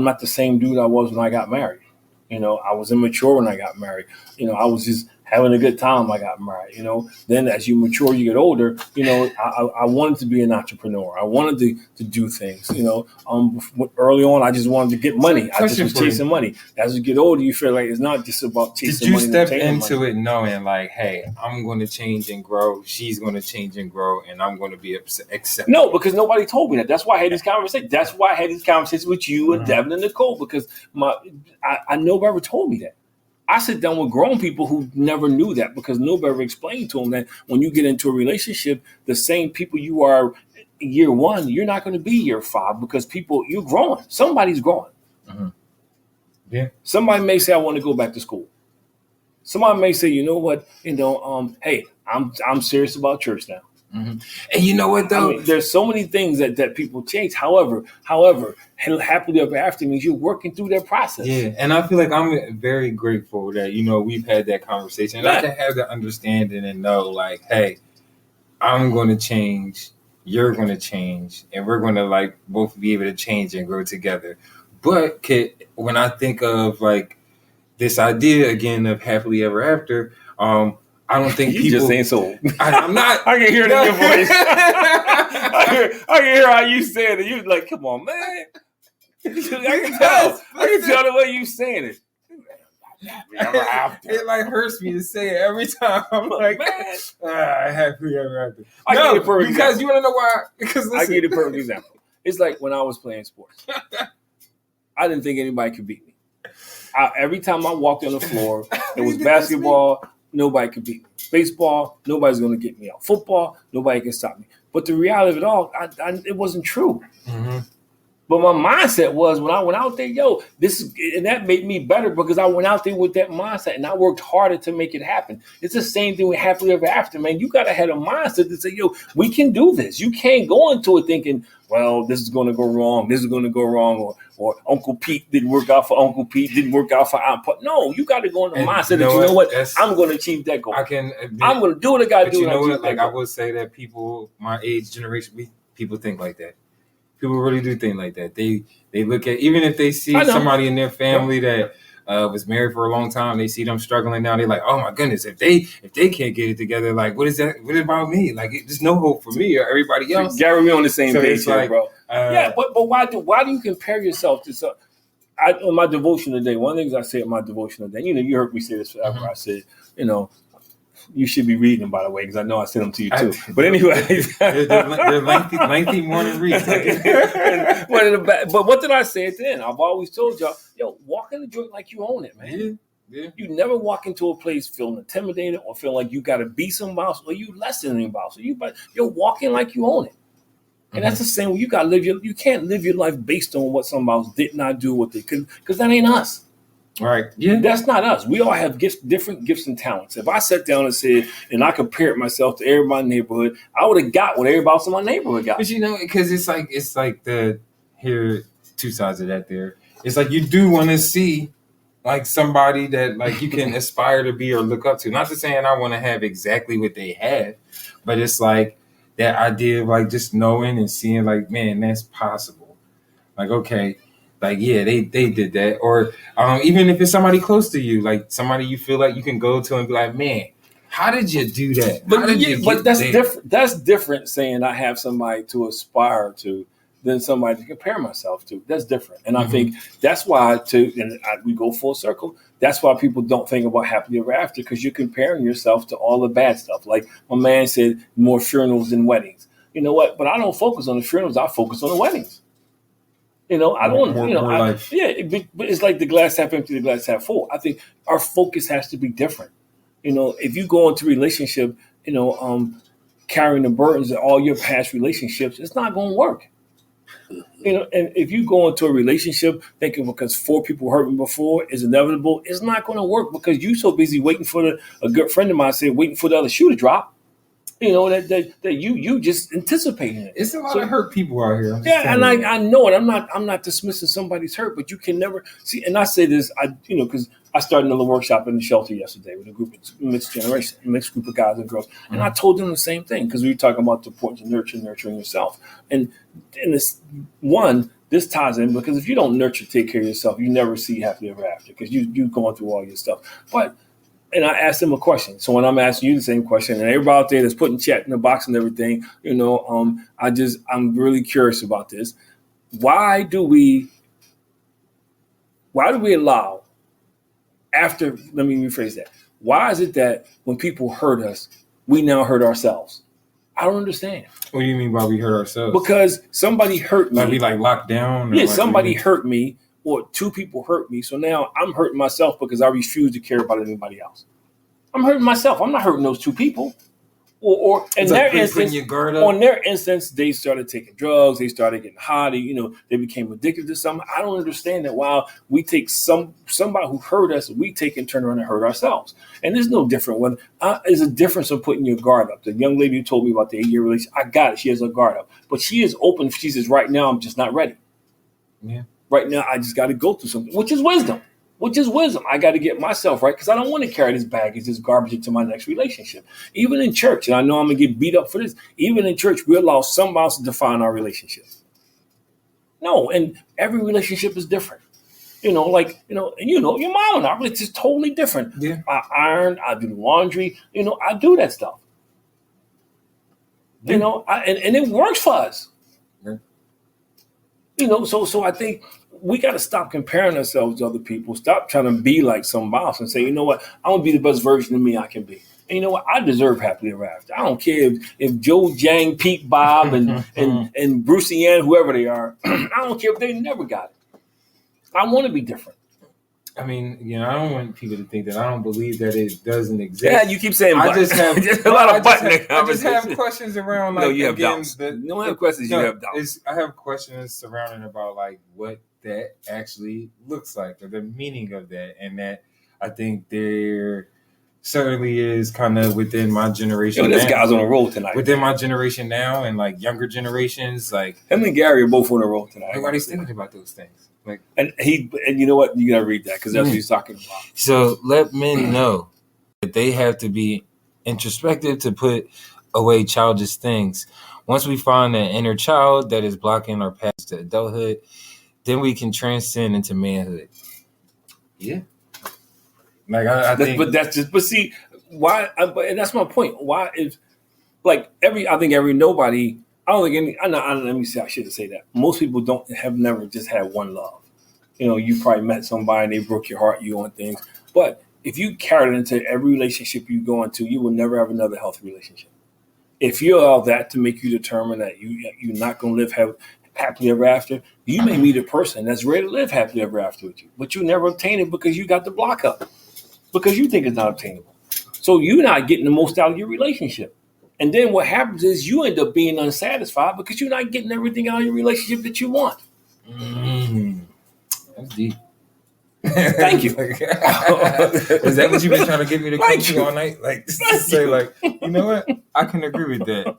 not the same dude I was when I got married. You know, I was immature when I got married. You know, I was just having a good time when I got married. You know, then as you mature, you get older. You know, I wanted to be an entrepreneur. I wanted to do things. You know, early on, I just wanted to get money. I just was chasing money. As you get older, you feel like it's not just about chasing money. Did you step into it knowing like, hey, I'm going to change and grow. She's going to change and grow, and I'm going to be accepted? No, because nobody told me that. That's why I had these conversations. That's why I had these conversations with you and Devin and Nicole because I nobody ever told me that. I sit down with grown people who never knew that because nobody ever explained to them that when you get into a relationship, the same people you are year one, you're not going to be year 5 because you're growing. Somebody's growing. Mm-hmm. Yeah. Somebody may say, I want to go back to school. Somebody may say, you know what, hey, I'm serious about church now. Mm-hmm. And you know what though? I mean, there's so many things that people change. However, happily ever after means you're working through that process. Yeah, and I feel like I'm very grateful that we've had that conversation, and I can have that understanding and know like, hey, I'm going to change, you're going to change, and we're going to like both be able to change and grow together. But when I think of like this idea again of happily ever after, I don't think You people just ain't sold. I'm not. I can hear it in your voice. I can hear how you saying it. You like, come on, man. I can tell. I can tell the way you saying it. It like hurts me to say it every time. I'm like, man, happily ever after. No, because you want to know why? Because listen. I give you the perfect example. It's like when I was playing sports. I didn't think anybody could beat me. Every time I walked on the floor, it was basketball. Nobody could beat me. Baseball, nobody's going to get me out. Football, nobody can stop me. But the reality of it all, it wasn't true. Mm-hmm. But my mindset was when I went out there, and that made me better because I went out there with that mindset and I worked harder to make it happen. It's the same thing with happily ever after, man. You got to have a mindset to say, we can do this. You can't go into it thinking, well, this is going to go wrong. This is going to go wrong. Or Uncle Pete didn't work out for Uncle Pete, didn't work out for Aunt Pete. No, you got to go in the mindset that, you know what? I'm going to achieve that goal. I'm going to do what I got to do. You know what? Like I would say that people, my age generation, people think like that. People really do think like that. They look at, even if they see somebody in their family that was married for a long time, they see them struggling now. They're like, oh my goodness, if they can't get it together, like what is that? What about me? Like there's no hope for me or everybody else. Gary, we on the same page here, bro. But why do you compare yourself to some? On my devotion today, one of the things I say in my devotion today, you heard me say this forever. Mm-hmm. I said, you should be reading them, by the way, because I know I sent them to you too. But anyway, they're lengthy morning reads. But what did I say at the end? I've always told y'all, walk in the joint like you own it, man. Yeah. You never walk into a place feeling intimidated or feeling like you got to be somebody else or you less than anybody else. You're walking like you own it. And that's the same way you got to live you can't live your life based on what somebody else did not do, what they could, because that ain't us. Right. Yeah. That's not us. We all have different gifts and talents. If I sat down and said, and I compared myself to everybody in the neighborhood, I would have got what everybody else in my neighborhood got. But because it's like here two sides of that there. It's like you do want to see like somebody that like you can aspire to be or look up to. Not to saying I want to have exactly what they had, but it's like that idea of like just knowing and seeing like, man, that's possible. Like, okay. Like, yeah, they did that. Or even if it's somebody close to you, like somebody you feel like you can go to and be like, man, how did you do that? But that's different. That's different saying I have somebody to aspire to than somebody to compare myself to. That's different. And I think that's why we go full circle. That's why people don't think about happily ever after, because you're comparing yourself to all the bad stuff. Like my man said, more funerals than weddings. You know what? But I don't focus on the funerals. I focus on the weddings. I don't. But it's like the glass half empty, the glass half full. I think our focus has to be different. If you go into a relationship, carrying the burdens of all your past relationships, it's not going to work. And if you go into a relationship thinking because 4 people hurt me before is inevitable, it's not going to work because you're so busy waiting for a good friend of mine said, waiting for the other shoe to drop. That you just anticipating it. It's a lot of hurt people out here. And I know it. I'm not dismissing somebody's hurt, but you can never see. And I say this, because I started another workshop in the shelter yesterday with a group of mixed group of guys and girls, and I told them the same thing because we were talking about the importance of nurturing yourself. And this ties in because if you don't take care of yourself, you never see happily ever after because you're going through all your stuff. And I asked him a question. So when I'm asking you the same question, and everybody out there that's putting chat in the box and everything, I'm really curious about this. Why do we allow after? Let me rephrase that. Why is it that when people hurt us, we now hurt ourselves? I don't understand. What do you mean by we hurt ourselves? Because somebody hurt me. Like we locked down? Yeah, somebody hurt me. Or 2 people hurt me, so now I'm hurting myself because I refuse to care about anybody else. I'm hurting myself. I'm not hurting those 2 people. Or in their instance, they started taking drugs. They started getting high. They became addicted to something. I don't understand that. While we take somebody who hurt us, we take and turn around and hurt ourselves. And there's no different. There's a difference of putting your guard up. The young lady who told me about the 8-year relationship, I got it. She has her guard up, but she is open. She says, "Right now, I'm just not ready." Yeah. Right now, I just got to go through something, which is wisdom. I got to get myself right because I don't want to carry this baggage, this garbage into my next relationship. Even in church, and I know I'm going to get beat up for this, even in church, we allow somebody else to define our relationship. No, and every relationship is different. And your mom and I, it's just totally different. Yeah. I iron, I do laundry, I do that stuff. Yeah. And it works for us. Yeah. So I think we got to stop comparing ourselves to other people. Stop trying to be like somebody else and say, you know what, I'm going to be the best version of me I can be. And you know what, I deserve happily ever after. I don't care if Joe, Jang, Pete, Bob, and Brucey Ann, whoever they are, I don't care if they never got it. I want to be different. I mean, I don't want people to think that I don't believe that it doesn't exist. Yeah, you keep saying I just have a lot of button. I just have questions around like you have doubts. You have questions. You have doubts. I have questions surrounding about like what that actually looks like or the meaning of that, and that I think there certainly is kind of within my generation. This guy's on the road tonight. Within my generation now, and like younger generations, like him and Gary are both on the road tonight. Everybody's thinking about those things. Like, and you know what? You gotta read that because that's what he's talking about. So let men know that they have to be introspective to put away childish things. Once we find an inner child that is blocking our path to adulthood, then we can transcend into manhood. Yeah. Like I think, but see why? And that's my point. Why is like I think every nobody. I don't think any. Let me say. I shouldn't say that. Most people have never just had one love. You probably met somebody and they broke your heart. You on things, but if you carry it into every relationship you go into, you will never have another healthy relationship. If you allow that to make you determine that you're not going to live happily ever after, you may meet a person that's ready to live happily ever after with you, but you never obtain it because you got the block up, because you think it's not obtainable. So you're not getting the most out of your relationship. And then what happens is you end up being unsatisfied because you're not getting everything out of your relationship that you want. Mm-hmm. That's deep. Thank you. Is that what you've been trying to get me to come to all night? Like, say, like, you know what? I can agree with that.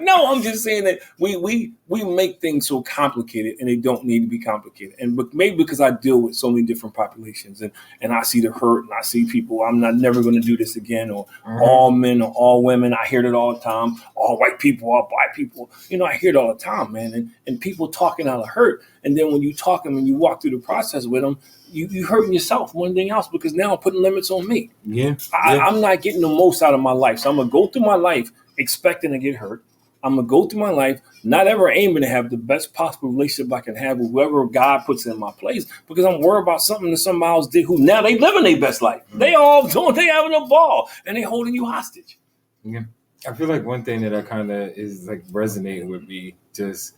No, I'm just saying that we make things so complicated and they don't need to be complicated. And maybe because I deal with so many different populations and I see the hurt and I see people, I'm never going to do this again, or all men or all women. I hear it all the time. All white people, all black people. I hear it all the time, man. And people talking out of hurt. And then when you talk them and you walk through the process with them, you hurting yourself more than anything else, because now I'm putting limits on me. Yeah. I'm not getting the most out of my life. So I'm going to go through my life expecting to get hurt. I'm going to go through my life not ever aiming to have the best possible relationship I can have with whoever God puts in my place, because I'm worried about something that somebody else did who now they living their best life. They having a ball and they holding you hostage. Yeah. I feel like one thing that I kind of is like resonating with me just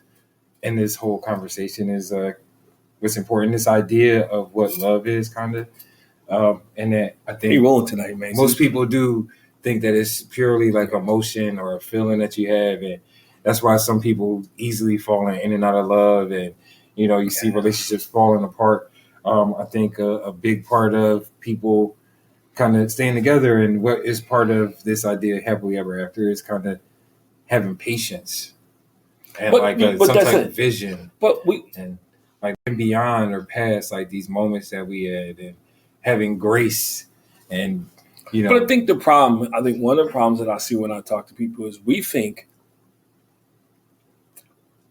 in this whole conversation is what's important, this idea of what love is, kind of. And that I think he rolling tonight, man. Most people do think that it's purely like emotion or a feeling that you have, and that's why some people easily fall in and out of love, and you see relationships falling apart. I think a big part of people kind of staying together, and what is part of this idea of happily ever after, is kind of having patience and some type of vision, and like beyond or past like these moments that we had, and having grace. And but I think one of the problems that I see when I talk to people is we think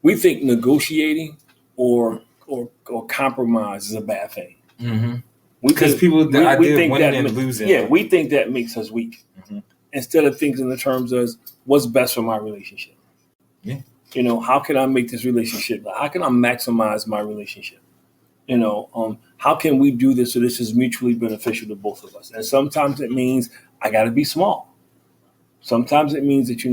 negotiating or compromise is a bad thing. Mm-hmm. Because people, the idea of winning and losing. Yeah, we think that makes us weak. Mm-hmm. Instead of thinking in the terms of what's best for my relationship. Yeah. How can I make this relationship? How can I maximize my relationship? How can we do this so this is mutually beneficial to both of us? And sometimes it means I got to be small. Sometimes it means that,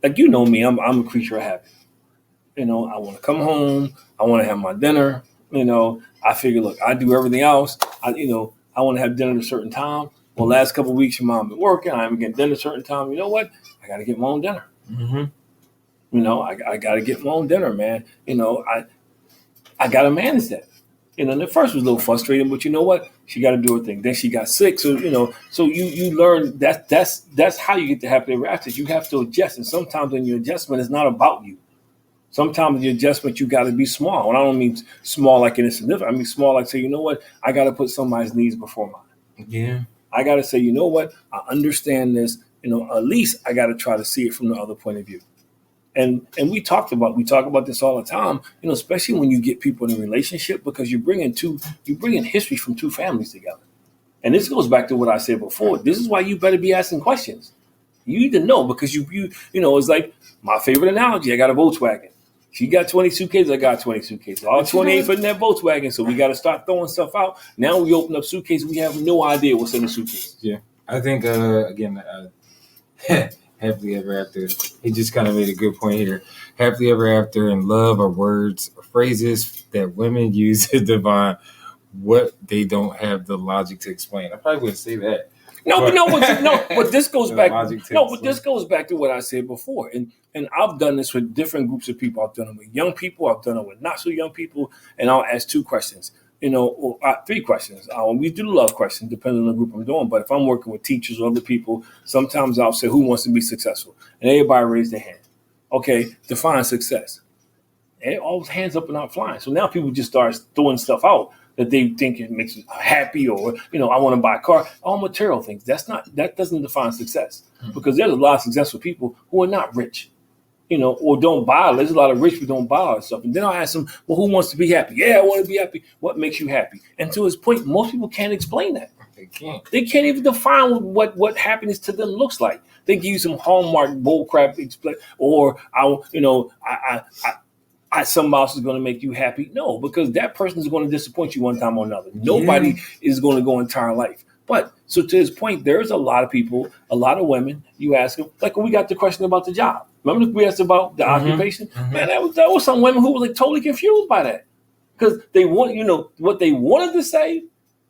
like me, I'm a creature of habit. I want to come home. I want to have my dinner. I figure, look, I do everything else. I want to have dinner at a certain time. Well, last couple of weeks, your mom been working. I haven't getting dinner at a certain time. You know what? I got to get my own dinner. Mm-hmm. I got to get my own dinner, man. I got to manage that. And at first it was a little frustrating, but you know what? She got to do her thing. Then she got sick. So, so you learn that's how you get to happily ever after. You have to adjust. And sometimes in your adjustment, it's not about you. Sometimes in your adjustment, you got to be small. And I don't mean small like in insignificant. I mean small like say, you know what? I got to put somebody's needs before mine. Yeah. I got to say, you know what? I understand this. At least I got to try to see it from the other point of view. And we talk about this all the time, especially when you get people in a relationship, because you're bringing history from two families together. And this goes back to what I said before. This is why you better be asking questions. You need to know, because it's like my favorite analogy. I got a Volkswagen. She got 20 suitcases. I got 20 suitcases. All 28 fit in that Volkswagen. So we got to start throwing stuff out. Now we open up suitcases. We have no idea what's in the suitcase. Yeah. I think, again, happily ever after. He just kind of made a good point here. Happily ever after and love are words or phrases that women use to define what they don't have the logic to explain. I probably wouldn't say that. But this goes back. But this goes back to what I said before, and I've done this with different groups of people. I've done it with young people. I've done it with not so young people, and I'll ask two questions. Or 3 questions. We do the love question, depending on the group I'm doing. But if I'm working with teachers or other people, sometimes I'll say, "Who wants to be successful?" And everybody raise their hand. Okay, define success. And all hands up and out flying. So now people just start throwing stuff out that they think it makes you happy, or I want to buy a car. All material things. That doesn't define success, because there's a lot of successful people who are not rich, or don't buy. There's a lot of rich people who don't buy all that stuff. And then I'll ask them, well, who wants to be happy? Yeah, I want to be happy. What makes you happy? And to his point, most people can't explain that. They can't even define what happiness to them looks like. They give you some Hallmark bullcrap or somebody else is going to make you happy. No, because that person is going to disappoint you one time or another. Nobody is going to go entire life. But so to his point, there's a lot of people, a lot of women, you ask them, like when we got the question about the job. Remember we asked about the occupation? Mm-hmm. Man, that was some women who were like totally confused by that. Because they want, what they wanted to say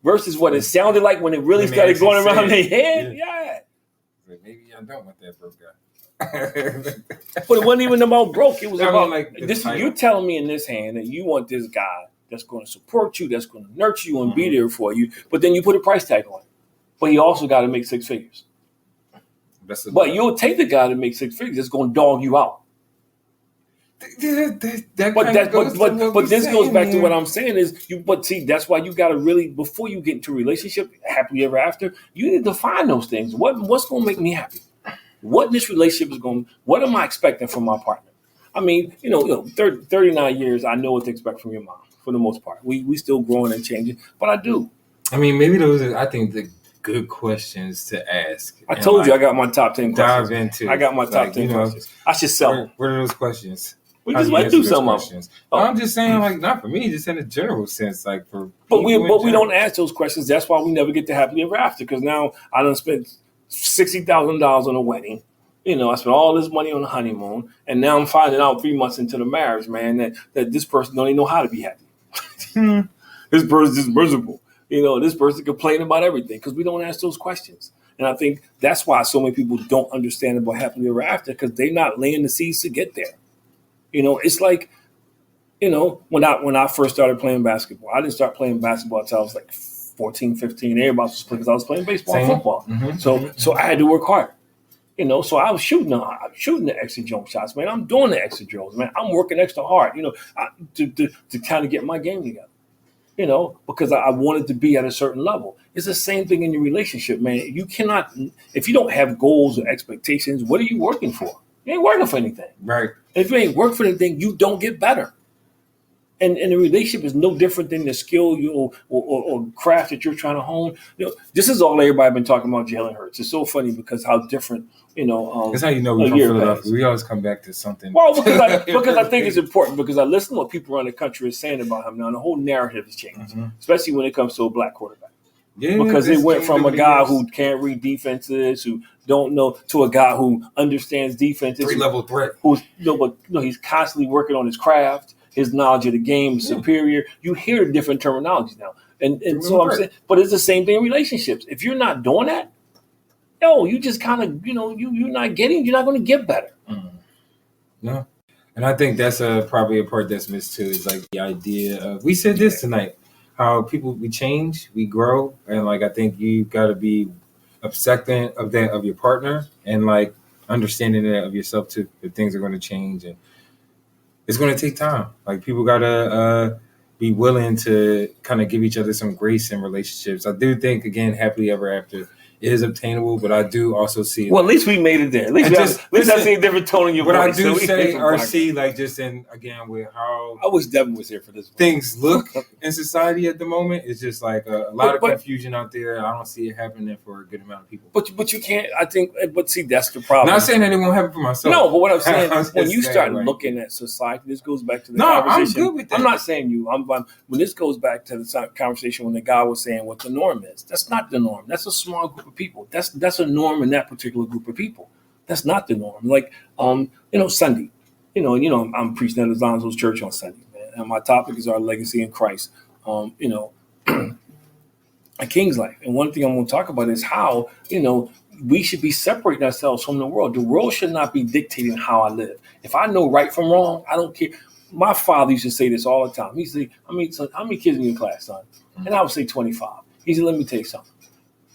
versus what it sounded like when it really started going around their head. Yeah. Maybe I don't want that broke guy. But it wasn't even about broke. It was about like this. You telling me in this hand that you want this guy that's going to support you, that's going to nurture you and be there for you. But then you put a price tag on it. But he also got to make 6 figures. But you'll take the guy to make 6 figures that's going to dog you out. But this goes back to what I'm saying is that's why you got to really, before you get into a relationship, happily ever after, you need to find those things. What's going to make me happy? What this relationship is what am I expecting from my partner? I mean, 39 years, I know what to expect from your mom for the most part. We still growing and changing, but I do. I mean, maybe those are, I think, the good questions to ask. I told you I got my top 10 questions. Dive into. I got my top 10 questions. I should sell them. What are those questions? We just went through some of them. I'm just saying, like, not for me, just in a general sense, like for. But we don't ask those questions. That's why we never get to happily ever after. Because now I done spent $60,000 on a wedding. I spent all this money on the honeymoon, and now I'm finding out 3 months into the marriage, man, that this person don't even know how to be happy. This person's just miserable. This person complaining about everything because we don't ask those questions. And I think that's why so many people don't understand about happily ever after, because they're not laying the seeds to get there. It's like, when I first started playing basketball, I didn't start playing basketball until I was like 14, 15. Everybody was playing because I was playing baseball and football. Mm-hmm. So I had to work hard. So I was shooting the extra jump shots, man. I'm doing the extra drills, man. I'm working extra hard, to kind of get my game together. Because I wanted to be at a certain level. It's the same thing in your relationship, man. You cannot, if you don't have goals or expectations, what are you working for? You ain't working for anything. Right. And if you ain't working for anything, you don't get better. And the relationship is no different than the skill or craft that you're trying to hone. This is all everybody been talking about Jalen Hurts. It's so funny because how different, That's how you know we're from Philadelphia. We always come back to something. Well, because I think it's important, because I listen to what people around the country are saying about him now, and the whole narrative has changed, especially when it comes to a black quarterback. Yeah, because it went from a guy who can't read defenses, who don't know, to a guy who understands defenses. 3-level threat. He's constantly working on his craft. His knowledge of the game is superior. You hear different terminologies now. And so I'm saying, but it's the same thing in relationships. If you're not doing that, you just kind of, you're not going to get better. No. And I think that's probably a part that's missed too, is like the idea of, we said this tonight, how we change, we grow. And like, I think you got to be accepting of that, of your partner, and like understanding that of yourself too, that things are going to change. And it's going to take time. Like, people got to be willing to kind of give each other some grace in relationships. I do think, again, happily ever after is obtainable, but I do also see. Well, at least we made it there. At least I see a different tone in your voice. What I do say or see, like just in again with how I wish Devin was here for this. Things look in society at the moment. It's just like a lot of confusion out there. I don't see it happening for a good amount of people. But you can't. I think. But see, that's the problem. Not saying that it won't happen for myself. No, but what I'm saying is when you start looking at society, this goes back to the conversation. I'm good with that. I'm not saying you. When this goes back to the conversation when the guy was saying what the norm is. That's not the norm. That's a small group of people. That's a norm in that particular group of people. That's not the norm. Like Sunday. I'm preaching at Alonzo's church on Sunday, man. And my topic is our legacy in Christ. A king's life. And one thing I'm going to talk about is how, we should be separating ourselves from the world. The world should not be dictating how I live. If I know right from wrong, I don't care. My father used to say this all the time. He said, son, how many kids in your class, son? And I would say 25. He said, let me tell you something.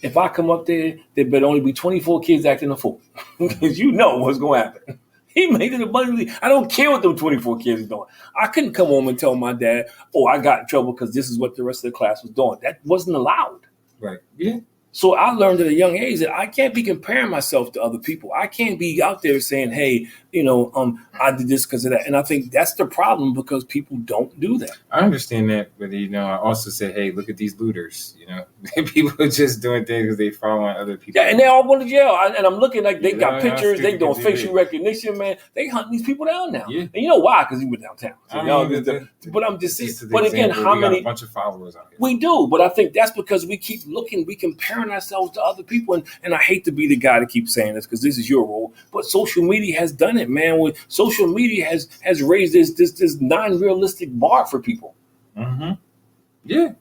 If I come up there better only be 24 kids acting a fool. Because you know what's going to happen. He made it abundantly. I don't care what them 24 kids are doing. I couldn't come home and tell my dad, I got in trouble because this is what the rest of the class was doing. That wasn't allowed. Right. Yeah. So I learned at a young age that I can't be comparing myself to other people. I can't be out there saying, hey, I did this because of that. And I think that's the problem because people don't do that. I understand that. But, I also say, hey, look at these looters. People are just doing things because they following other people. Yeah, and they all go to jail. And I'm looking like they got pictures. They doing facial recognition, man. They hunting these people down now. Yeah. And you know why? Because he went downtown. So but I'm just saying. But again, how many? A bunch of followers out here. We do. But I think that's because we keep looking. We comparing ourselves to other people. And I hate to be the guy to keep saying this because this is your role. But social media has done it, man. With social media has raised this non-realistic bar for people. Mm-hmm. Yeah,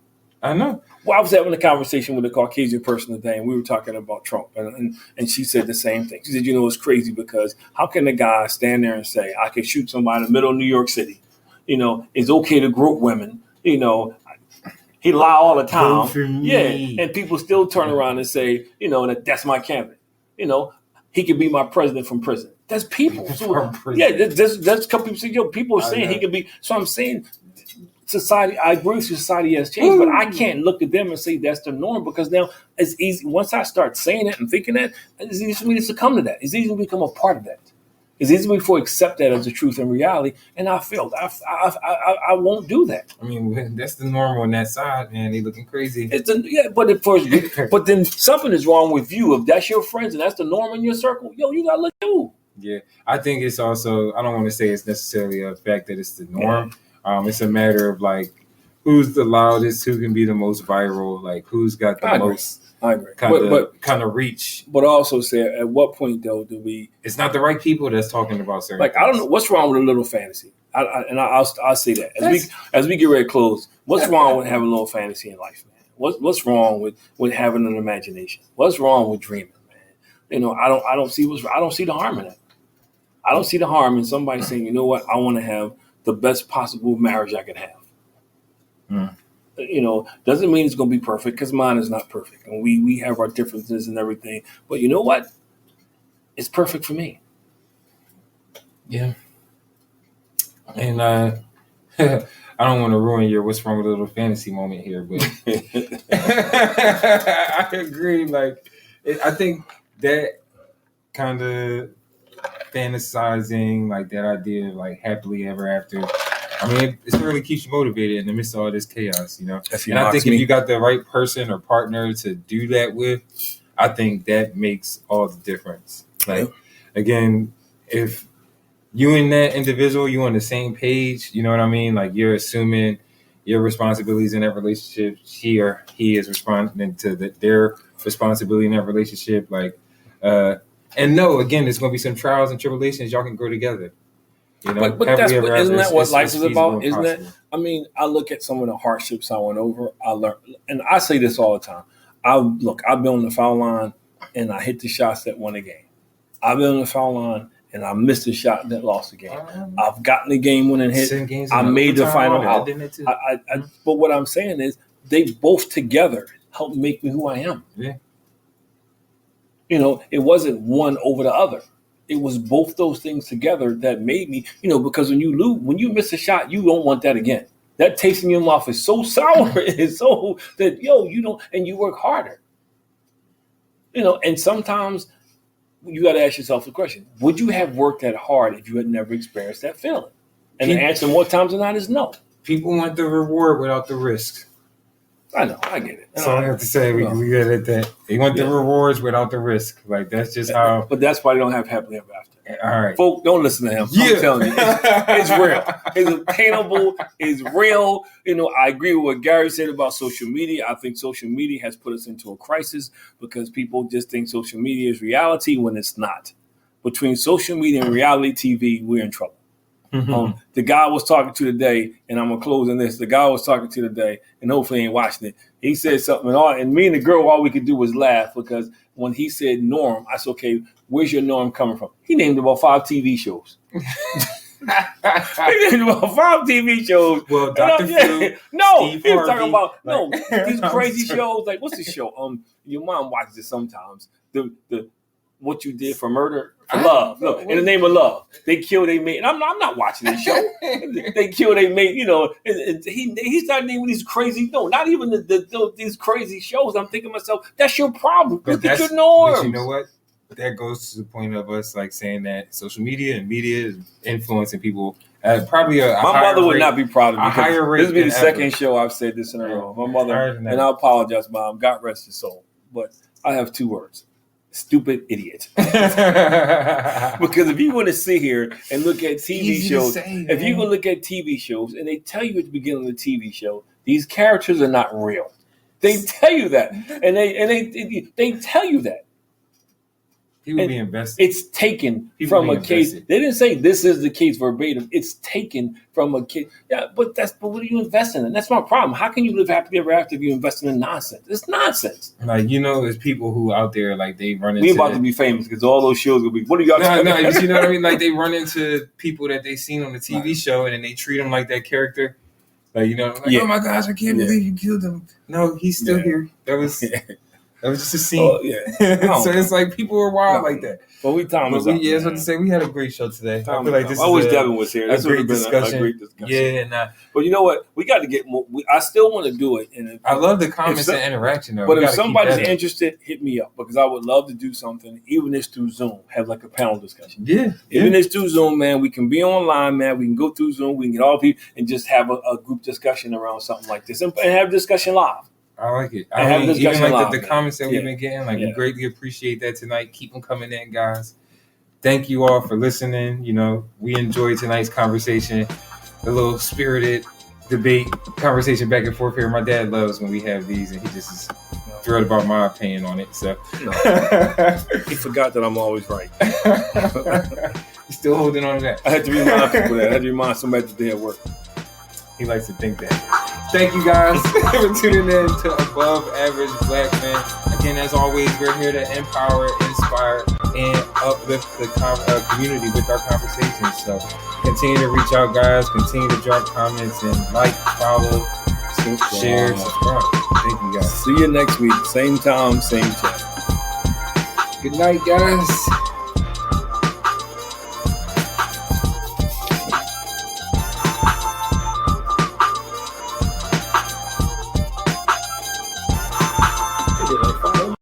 I know. Well, I was having a conversation with a Caucasian person today, and we were talking about Trump, and she said the same thing. She said, it's crazy because how can a guy stand there and say, I can shoot somebody in the middle of New York City? It's okay to group women. He lie all the time. Yeah, and people still turn around and say, that's my candidate. He could be my president from prison. That's people. So, that's a couple people say, people are saying he could be. So I'm saying society, I agree society has changed, but I can't look at them and say that's the norm because now it's easy. Once I start saying that and thinking that, it's easy for me to succumb to that. It's easy to become a part of that. It's easy for me to accept that as the truth and reality, and I failed. I won't do that. I mean, that's the norm on that side, man. They looking crazy. But then something is wrong with you. If that's your friends and that's the norm in your circle, you gotta look too. Yeah, I think it's also. I don't want to say it's necessarily a fact that it's the norm. Yeah. It's a matter of like who's the loudest, who can be the most viral, like who's got the most. I agree. Kind of reach. But also say, at what point though do we? It's not the right people that's talking about certain. Like things. I don't know what's wrong with a little fantasy. I'll say that as we get ready to close. What's wrong with having a little fantasy in life, man? What's wrong with having an imagination? What's wrong with dreaming, man? I don't see the harm in that. I don't see the harm in somebody saying, you know what, I want to have the best possible marriage I can have. Mm. Doesn't mean it's going to be perfect because mine is not perfect. And we have our differences and everything. But you know what? It's perfect for me. Yeah. And I don't want to ruin your what's wrong with a little fantasy moment here, but I agree. Like, I think that kind of fantasizing, like that idea of like happily ever after, I mean, it really keeps you motivated in the midst of all this chaos, And I think if you got the right person or partner to do that with, I think that makes all the difference. Like, again, if you and that individual, you on the same page, you know what I mean? Like you're assuming your responsibilities in that relationship, she or he is responding to their responsibility in that relationship. Like, and no, again, there's going to be some trials and tribulations. Y'all can grow together. But isn't that what life is about? Isn't that? I mean, I look at some of the hardships I went over. I learned, and I say this all the time. I've been on the foul line, and I hit the shots that won the game. I've been on the foul line, and I missed the shot that lost the game. I've gotten the game-winning hit. I made the final out. But what I'm saying is, they both together helped make me who I am. Yeah. It wasn't one over the other. It was both those things together that made me, because when you lose, when you miss a shot, you don't want that again. That taste in your mouth is so sour, it's so that, you don't, and you work harder. And sometimes you got to ask yourself the question: would you have worked that hard if you had never experienced that feeling? And the answer more times than not is no. People want the reward without the risk. I know, I get it. That's all I have to say. We get at that. They want the rewards without the risk. Like, that's just how. But that's why they don't have happily ever after. All right. Folk, don't listen to him. Yeah. I'm telling you, it's real. It's attainable. It's real. I agree with what Gary said about social media. I think social media has put us into a crisis because people just think social media is reality when it's not. Between social media and reality TV, we're in trouble. Mm-hmm. The guy I was talking to today, and I'm going to close on this. The guy I was talking to today, and hopefully he ain't watching it, he said something, and me and the girl, all we could do was laugh because when he said norm, I said, okay, where's your norm coming from? He named about 5 TV shows. He named about 5 TV shows. Well, Dr. Phil, no, Steve he was Harvey, talking about, these crazy shows. Like, what's the show? Your mom watches it sometimes. The What You Did for Murder. For Love. Look, in the name of love. They kill they mate. And I'm not watching this show. They kill they mate, he started naming these crazy, not even these crazy shows. I'm thinking to myself, that's your problem. Look at your norms. But you know what? That goes to the point of us like saying that social media and media is influencing people at probably a my mother would not be proud of me. A higher rate. This will be the second show I've said this in a row. My mother, and I apologize, Mom. God rest his soul. But I have 2 words. Stupid idiot. Because if you want to sit here and look at TV shows, if you can look at TV shows and they tell you at the beginning of the TV show, these characters are not real. They tell you that. And they tell you that. People be invested. It's taken from a case. They didn't say this is the case verbatim. It's taken from a case. Yeah, but what are you investing in? That's my problem. How can you live happily ever after if you're investing in nonsense? It's nonsense. Like, there's people who out there, like, they run into... We about to be famous because all those shows will be... What are y'all No, you know what I mean? Like, they run into people that they seen on the TV show and then they treat them like that character. Like, oh my gosh, I can't believe you killed him. No, he's still here. That was... That was just a scene. Oh, yeah. So it's like people are wild like that. Well, I was about to say we had a great show today. I feel like this I wish Devin was here. This would have been discussion. a great discussion. Yeah, but you know what? We got to get more. I still want to do it. And I love the comments and interaction, though. But if somebody's interested, hit me up because I would love to do something, even if it's through Zoom, have like a panel discussion. Yeah. Even if it's through Zoom, man, we can be online, man. We can go through Zoom. We can get all people and just have a group discussion around something like this and have discussion live. I like it. Even like the comments that we've been getting, we greatly appreciate that tonight. Keep them coming in, guys. Thank you all for listening. We enjoyed tonight's conversation, a little spirited debate, conversation back and forth here. My dad loves when we have these, and he just is thrilled about my opinion on it. So he forgot that I'm always right. He's still holding on to that. I had to remind people that. I had to remind somebody today at work. He likes to think that. Thank you guys for tuning in to Above Average Black Men. Again, as always, we're here to empower, inspire, and uplift the community with our conversations. So continue to reach out, guys. Continue to drop comments and follow, share, subscribe. Thank you, guys. See you next week. Same time, same channel. Good night, guys. Like 5